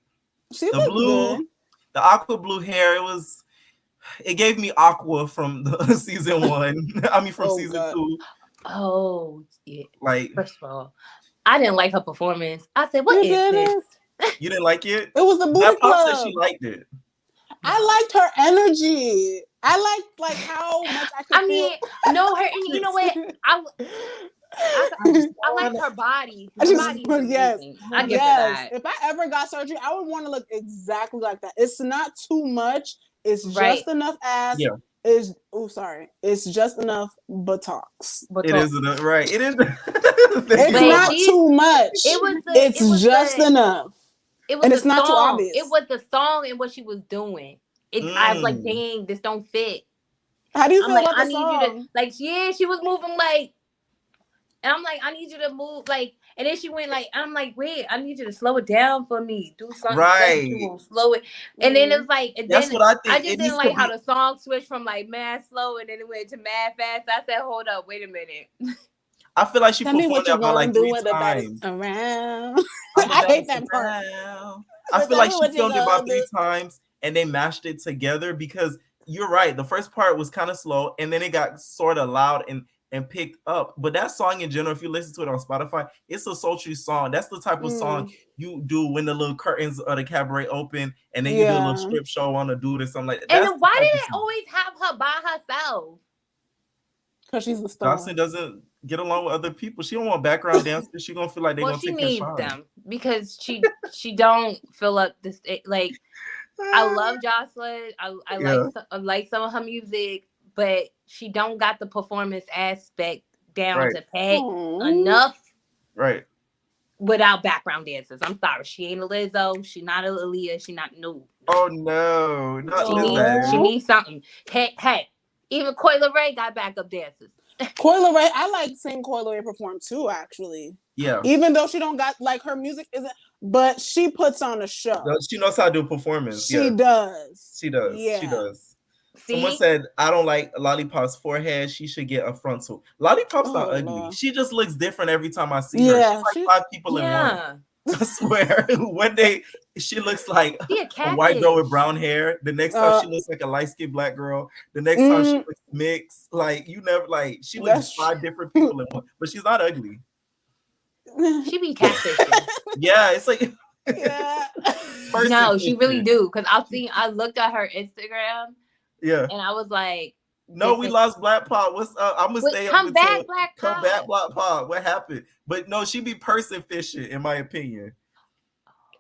the aqua blue hair, it gave me Aqua from the season 1. I mean, from season 2. Oh, yeah. Like, first of all, I didn't like her performance. I said, "What is this?" You didn't like it? It was the booty club. Said she liked it. I liked her energy. I liked how much I could feel. No, her, and you know what? I like her body. Her body is amazing. I give her that. If I ever got surgery, I would want to look exactly like that. It's not too much. It's Right. just enough ass. Yeah. It's just enough buttocks. It is enough, right? It is. It's not too much. It's just enough. And it's not too obvious. It was the song and what she was doing. I was like, dang, this don't fit. How do you feel about the song? You to, like, yeah, she was moving like, and I'm like, I need you to move like, and then she went like, I'm like, wait, I need you to slow it down for me. Do something right. You will slow it. And then it's like, and that's then what I think. I just didn't like how the song switched from like mad slow and then it went to mad fast. I said, hold up, wait a minute. I feel like she performed that about like 3 times. Around. I hate that part. I feel like she filmed it about 3 times and they mashed it together because you're right. The first part was kind of slow and then it got sort of loud and picked up. But that song in general, if you listen to it on Spotify, it's a sultry song. That's the type of song you do when the little curtains of the cabaret open and then you do a little strip show on a dude or something like that. And then why did it always have her by herself? Because she's the star. Joseline doesn't get along with other people. She don't want background dancers. She gonna feel like they're gonna take her shine. Well, she needs them because she don't fill up this like. I love Joseline. I like some of her music, but she don't got the performance aspect down to pat enough. Right. Without background dancers. I'm sorry. She ain't a Lizzo. She not a Aaliyah. She not no. Oh no. She needs something. Hey. Even Coi Leray got backup dancers. Coi Leray, I like seeing Coi Leray perform too, actually. Yeah. Even though she don't got like her music isn't, but she puts on a show. She knows how to do performance. She does. She does. Yeah. She does. See? Someone said, I don't like Lollipop's forehead. She should get a frontal. Lollipop's not ugly. Lord. She just looks different every time I see her. She's like 5 people in one. I swear. One day she looks like a white girl with brown hair. The next time she looks like a light-skinned black girl. The next time she looks mixed. Like you never like she looks 5 different people in one, but she's not ugly. She be catfishing. Yeah, it's like no, she really do. Because I looked at her Instagram. Yeah. And I was like, no, we lost Blac Pop. What's up? I'm gonna stay up. Come back, Blac Pop. Come back, Blac Pop. What happened? But no, she be person fishing, in my opinion.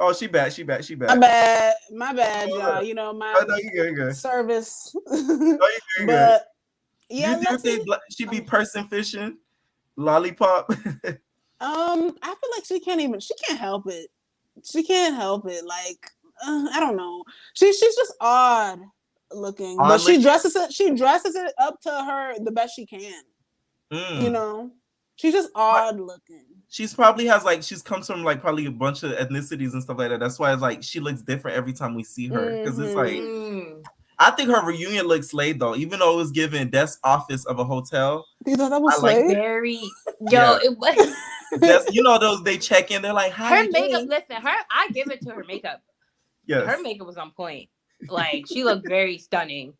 Oh, she back. My bad, y'all. You know, my service. But yeah, you think she be person fishing? Lollipop. I feel like she can't help it. She can't help it. Like, I don't know. She's just odd looking, but she dresses it up to her the best she can. You know, she's just odd looking. She's probably has like she's comes from like probably a bunch of ethnicities and stuff like that. That's why it's like she looks different every time we see her because it's like I think her reunion looks slayed though, even though it was given desk office of a hotel. You thought that was slayed? Like very it was. Yes, you know those they check in. They're like, hi. Her makeup. Listen, I give it to her makeup. Yes, her makeup was on point. Like she looked very stunning,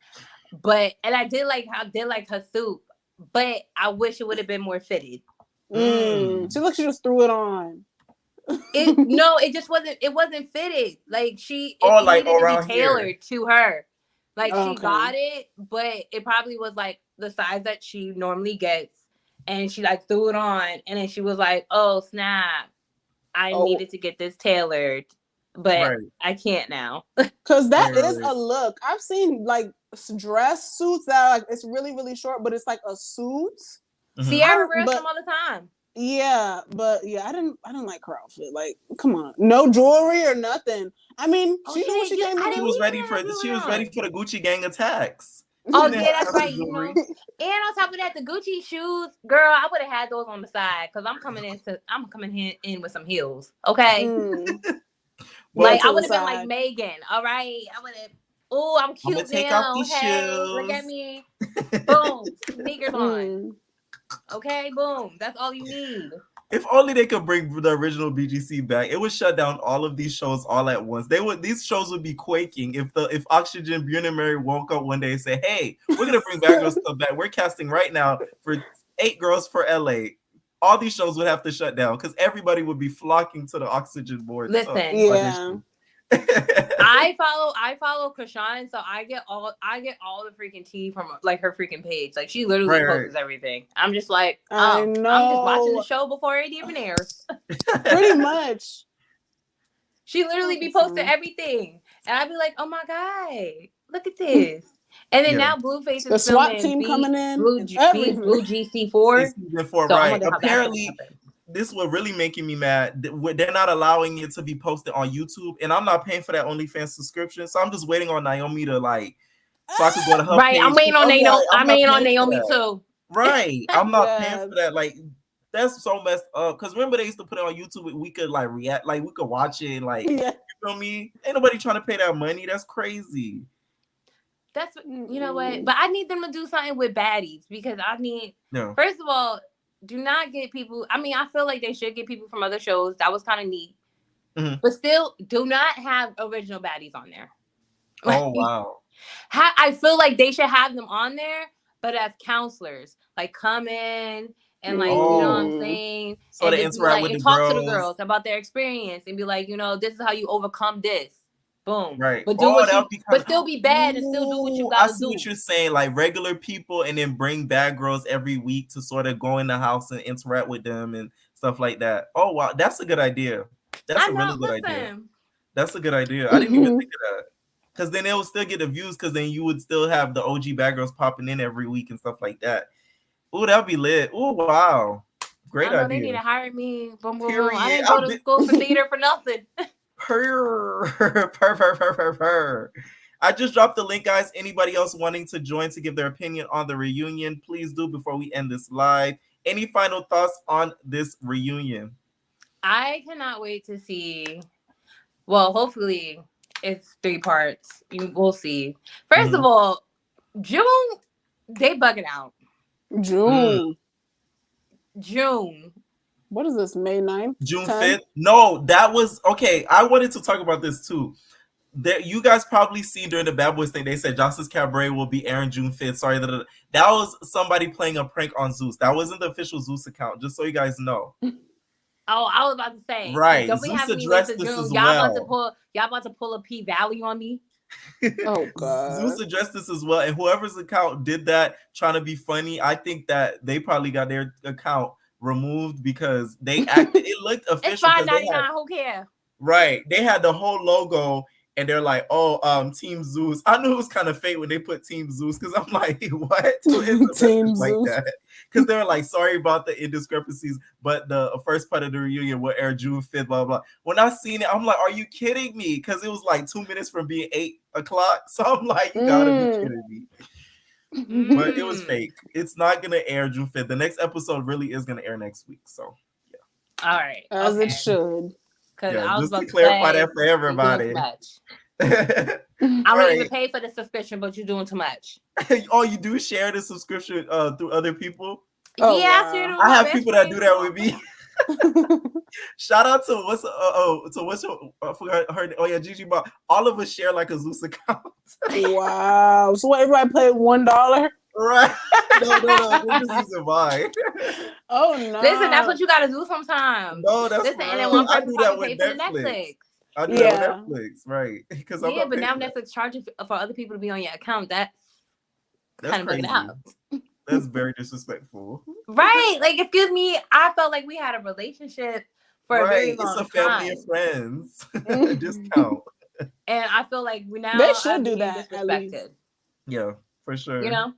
and I did like her suit, but I wish it would have been more fitted. She just threw it on. It just wasn't. It wasn't fitted. Like it needed to be tailored to her. Like she got it, but it probably was like the size that she normally gets, and she like threw it on, and then she was like, "Oh snap! I needed to get this tailored." But I can't now. Because that is a look. I've seen like dress suits that are like it's really, really short, but it's like a suit. Sierra wears them all the time. Yeah, but I didn't like her outfit. Like, come on. No jewelry or nothing. I mean, she knew what she came in. She was ready for the Gucci gang attacks. Oh yeah, that's right. You know, and on top of that, the Gucci shoes, girl, I would have had those on the side because I'm coming in with some heels. Okay. Like I would have been like Megan, all right. I would have. Oh, I'm cute now. Okay, look at me. Boom, sneakers on. Okay, boom. That's all you need. If only they could bring the original BGC back, it would shut down all of these shows all at once. These shows would be quaking if Oxygen, Bjorn and Mary woke up one day and said, "Hey, we're gonna bring Bad Girls Club back. We're casting right now for 8 girls for LA." All these shows would have to shut down because everybody would be flocking to the Oxygen board. Listen, I follow Krishan, so I get all the freaking tea from like her freaking page. Like she literally posts everything. I'm just like, I I'm just know. watching the show before it even airs. Pretty much. She literally be posting everything, and I'd be like, oh my god, look at this. And then now Blueface The is SWAT filming team coming in. Blue Season GC4. 4, So right? I wonder how Apparently, this is what really making me mad. They're not allowing it to be posted on YouTube, and I'm not paying for that OnlyFans subscription. So I'm just waiting on Naomi to like, so I could go to her right. page. I'm waiting on Naomi. I'm waiting on Naomi too. Right. I'm not paying Yes. for that. Like, that's so messed up. Because remember, they used to put it on YouTube. We could like react, like we could watch it, and like, you feel me? Ain't nobody trying to pay that money. That's crazy. That's you know what, but I need them to do something with baddies because I need. First of all, do not get people. I mean, I feel like they should get people from other shows. That was kind of neat, but still, do not have original baddies on there. Oh wow. I feel like they should have them on there, but as counselors, like come in and like you know what I'm saying, so and they interact like, with and the talk girls. to the girls about their experience and be like, you know, this is how you overcome this. Boom. Right. But do but still be bad and still do what you gotta do. I see what you're saying, like regular people, and then bring bad girls every week to sort of go in the house and interact with them and stuff like that. Oh wow, that's a good idea. That's a really good idea. That's a good idea. I didn't even think of that. Because then they will still get the views, because then you would still have the OG bad girls popping in every week and stuff like that. Oh, that'd be lit. Oh wow. Great idea. They need to hire me. Boom, boom, boom. I didn't go to school for theater for nothing. I just dropped the link, guys. Anybody else wanting to join to give their opinion on the reunion, please do before we end this live. Any final thoughts on this reunion? I cannot wait to see. Well, hopefully it's 3 parts. We'll see. First of all, June, they bugging out. June. What is this, May 9th? June 5th? No, that was, okay, I wanted to talk about this too. You guys probably seen during the Bad Boys thing, they said Joselin's Cabaret will be airing June 5th. Sorry, that was somebody playing a prank on Zeus. That wasn't the official Zeus account, just so you guys know. Oh, I was about to say. Right. Don't we have Zeus any way addressed to this as y'all well. about to pull a P-value on me? Oh god. Zeus addressed this as well, and whoever's account did that trying to be funny, I think that they probably got their account removed because they acted. It looked official. It's $5.99. Who cares? Right. They had the whole logo, and they're like, "Oh, Team Zeus." I knew it was kind of fake when they put Team Zeus because I'm like, "What?" Team like Zeus. that. Because they were like, "Sorry about the indiscrepancies, but the first part of the reunion will air June 5th." Blah blah. When I seen it, I'm like, "Are you kidding me?" Because it was like 2 minutes from being 8 o'clock. So I'm like, "You gotta be kidding me." But it was fake. It's not gonna air June 5th. The next episode really is gonna air next week. So yeah. All right. As it should. Because I was just about to clarify that for everybody. I don't even pay for the subscription, but you're doing too much. Oh, you do share the subscription through other people? Oh, yeah, I have people that do that with me. Shout out to what's your I forgot her. Oh yeah, Gigi Bob. All of us share like a Zeus account. Wow. So what, everybody paid $1? Right. No. We're just using mine. Oh no. Listen, that's what you gotta do sometimes. No, that's listen, and then one I person do that with pay for the Netflix. I do that with Netflix, right? Because but now Netflix charges for other people to be on your account. That's kind of crazy. out. That's very disrespectful. Right. Like, excuse me, I felt like we had a relationship for a very long time. It's a family of friends. Discount. And I feel like they should do that at least. Yeah, for sure. You know?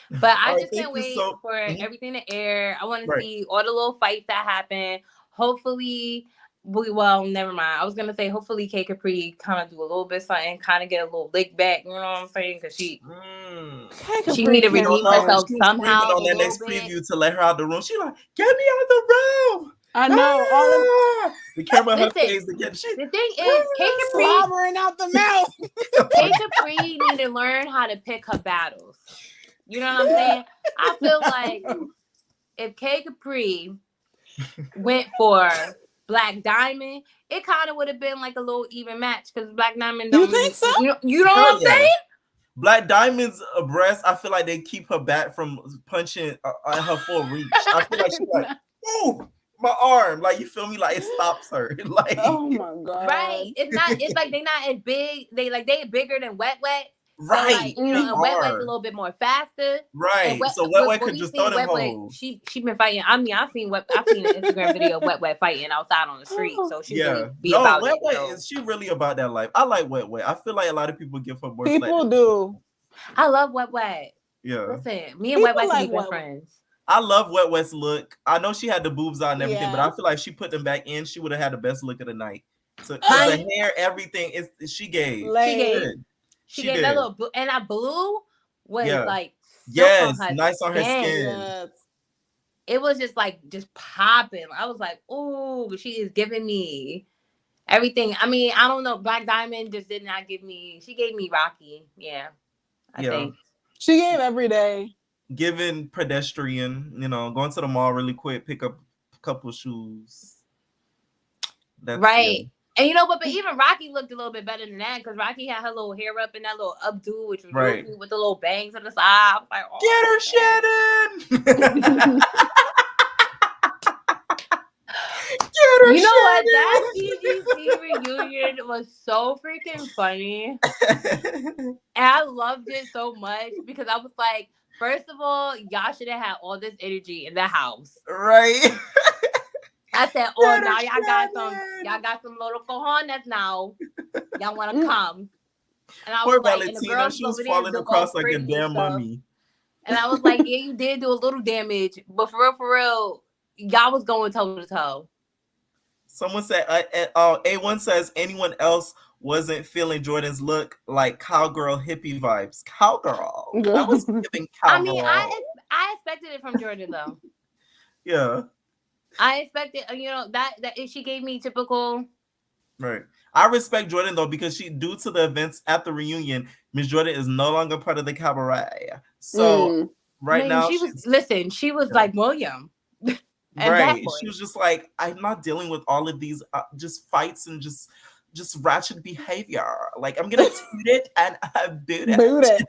But I just can't wait for everything to air. I want to see all the little fights that happen. Hopefully, never mind. I was gonna say hopefully K Capri kind of do a little bit something, kind of get a little lick back. You know what I'm saying? Because she need to redeem herself somehow. On that next preview to let her out the room, she like, get me out the room. I know. The camera, her face. The thing is, K Capri slobbering out the mouth. K Capri need to learn how to pick her battles. You know what I'm saying? I feel like if K Capri went for Black Diamond, it kind of would have been like a little even match because Black Diamond don't. You think so? You know what I'm saying? Black Diamond's breast, I feel like they keep her back from punching at her full reach. I feel like she's like, ooh, my arm. Like, you feel me? Like, it stops her. Like, Oh my god. Right. It's like they not as big. They bigger than Wet Wet. So right. like, you know, and Wet Wet's a Are. little bit more faster. Right. And So Wet Wet when could we just throw seen them Wet Wet, hoes. she been fighting. I mean, I've seen an Instagram video of Wet Wet fighting outside on the street. So she really be about Wet it. Wet So. is she really about that life? I like Wet Wet. I feel like a lot of people give her more. People do. I love Wet Wet. Yeah. Listen, me and Wet Wet can be best friends. I love Wet Wet's look. I know she had the boobs out and everything, but Yeah. I feel like she put them back in. She would have had the best look of the night. So the hair, everything is she gave. She gave that little blue, and that blue was like nice on her skin. Yes. It was just popping. I was like, "Ooh, she is giving me everything." I mean, I don't know. Black Diamond just did not give me. She gave me Rocky. Yeah, I think she gave every day. Giving pedestrian, you know, going to the mall really quick, pick up a couple of shoes. That's right. Yeah. And you know what? But even Rocky looked a little bit better than that because Rocky had her little hair up in that little updo, which was real cute with the little bangs on the side. I was like, oh, get her, Shannon. You know what? That TGC reunion was so freaking funny. And I loved it so much because I was like, first of all, y'all should have had all this energy in the house. Right. I said, oh, now y'all got some little cojones now. Y'all want to come. And I Poor was like, Valentina, and the girls she was over there falling across like a damn mummy. And I was like, yeah, you did do a little damage. But for real, y'all was going toe to toe. Someone said, A1 says, anyone else wasn't feeling Jordan's look like cowgirl hippie vibes. Cowgirl. That was giving cowgirl. I mean, I expected it from Jordan, though. Yeah. I expected, you know, that she gave me typical. Right. I respect Jordan, though, because due to the events at the reunion, Miss Jordan is no longer part of the cabaret. So now she was like William. Right. She was just like, I'm not dealing with all of these just fights and just ratchet behavior. Like, I'm gonna toot it and boot it.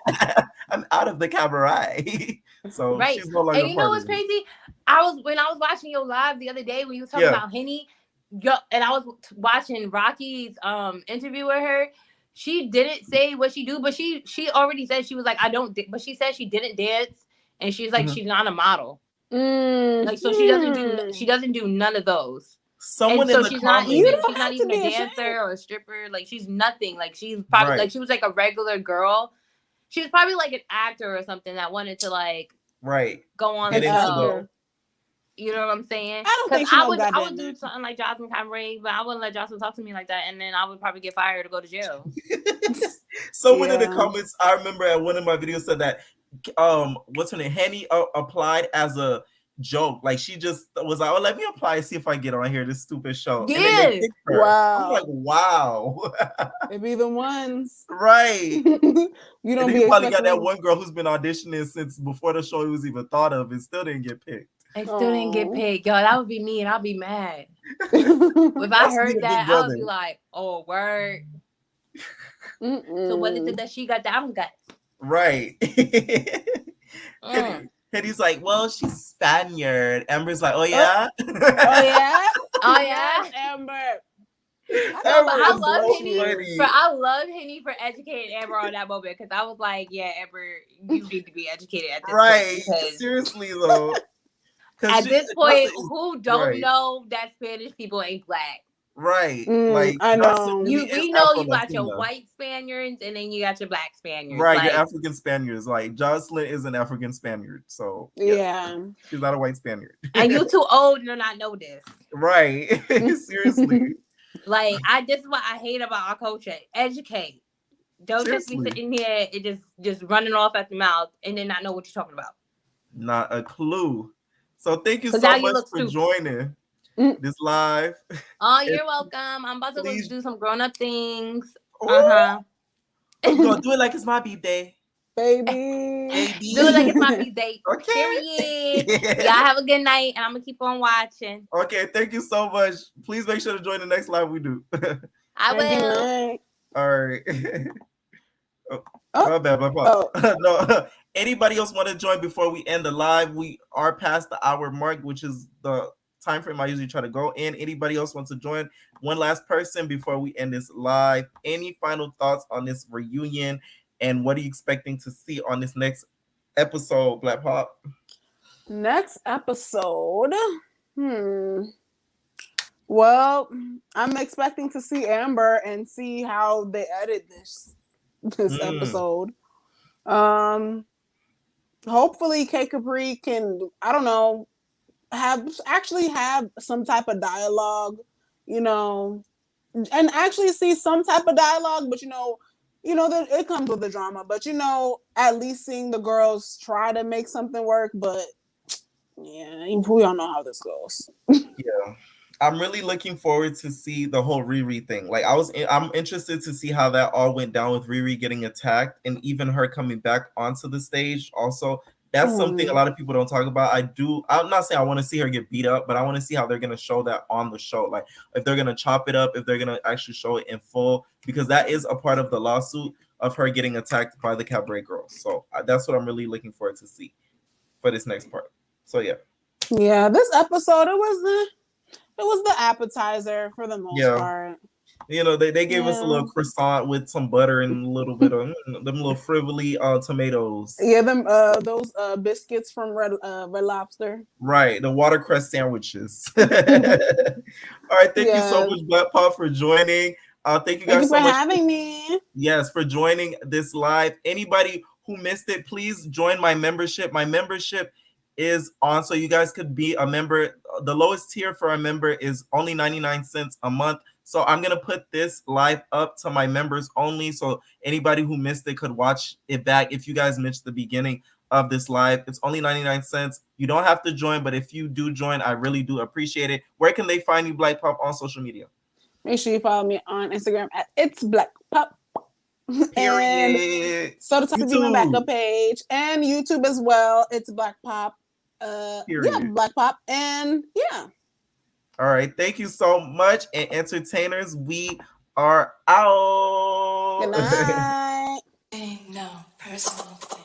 I'm out of the cabaret. So she's no longer. And you know what's crazy? When I was watching your live the other day when you were talking about Henny, and I was watching Rocky's interview with her. She didn't say what she do, but she already said she was like, I don't. But she said she didn't dance, and she's like, she's not a model. Like, so she doesn't do none of those. Someone so in the she's comments, not even a dancer or a stripper. Like, she's nothing. Like, she's probably like she was like a regular girl. She was probably like an actor or something that wanted to like go on the show. You know what I'm saying? I don't think I would do something like Joseline Cabaret, but I wouldn't let Joseline talk to me like that, and then I would probably get fired or go to jail. Someone in the comments, I remember at one of my videos said that what's her name? Henny applied as a joke. Like, she just was like, oh, let me apply and see if I get on here, this stupid show. Yeah. And then they picked her. Wow. I'm like, wow. It be the ones. Right. You don't be probably got that one girl who's been auditioning since before the show was even thought of and still didn't get picked. And still didn't get picked. Yo, that would be me and I'll be mad. If I heard that, I would be like, oh, word. So what is it that she got that I don't got? Right. And he's like, well, she's Spaniard. Amber's like, oh yeah? Oh yeah? Oh yeah? Amber. I love Henny for educating Amber on that moment because I was like, yeah, Amber, you need to be educated at this point. Seriously though. At this point, who don't know that Spanish people ain't black? Right. Like, I know. We know you got your white Spaniards and then you got your black Spaniards. Right, your African Spaniards. Like, Joseline is an African Spaniard. So yeah. She's not a white Spaniard. And you too old to not know this. Right. Seriously. Like, this is what I hate about our culture. Educate. Don't just be sitting here and just running off at the mouth and then not know what you're talking about. Not a clue. So thank you so much for joining this live. Oh, you're welcome. I'm about to go do some grown-up things. We're gonna do it like it's my birthday. Baby. Do it like it's my birthday. Okay. Period. Y'all have a good night, and I'm gonna keep on watching. Okay, thank you so much. Please make sure to join the next live we do. I will. All right. My bad. No. Anybody else want to join before we end the live? We are past the hour mark, which is the time frame I usually try to go in. Anybody else wants to join? One last person before we end this live. Any final thoughts on this reunion, and what are you expecting to see on this next episode, Blac Pop? Next episode. Well, I'm expecting to see Amber and see how they edit this episode. Hopefully K Capri can, I don't know, have some type of dialogue, you know, and actually see some type of dialogue, but you know that it comes with the drama, but at least seeing the girls try to make something work. But yeah, we all know how this goes. Yeah, I'm really looking forward to see the whole Riri thing. Like I'm interested to see how that all went down with Riri getting attacked and even her coming back onto the stage. Also, that's something a lot of people don't talk about. I'm not saying I want to see her get beat up, but I want to see how they're gonna show that on the show. Like if they're gonna chop it up, if they're gonna actually show it in full, because that is a part of the lawsuit of her getting attacked by the Cabaret girls. So that's what I'm really looking forward to see for this next part. So yeah, this episode it was the appetizer for the most part. They gave us a little croissant with some butter and a little bit of them little frivolly tomatoes. Yeah, them those biscuits from Red Lobster. Right, the watercress sandwiches. All right, thank you so much, Blac Pop, for joining. Thank you guys so much for having me. Yes, for joining this live. Anybody who missed it, please join my membership. My membership is on, so you guys could be a member. The lowest tier for a member is only 99 cents a month. So I'm gonna put this live up to my members only, so anybody who missed it could watch it back. If you guys missed the beginning of this live, it's only 99 cents. You don't have to join, but if you do join, I really do appreciate it. Where can they find you, Blac Pop, on social media? Make sure you follow me on Instagram at It's Blac Pop. Period. And so to be my backup page, and YouTube as well. It's Blac Pop. Blac Pop, and yeah. All right, thank you so much, and entertainers, we are out. Good night. Ain't no personal thing.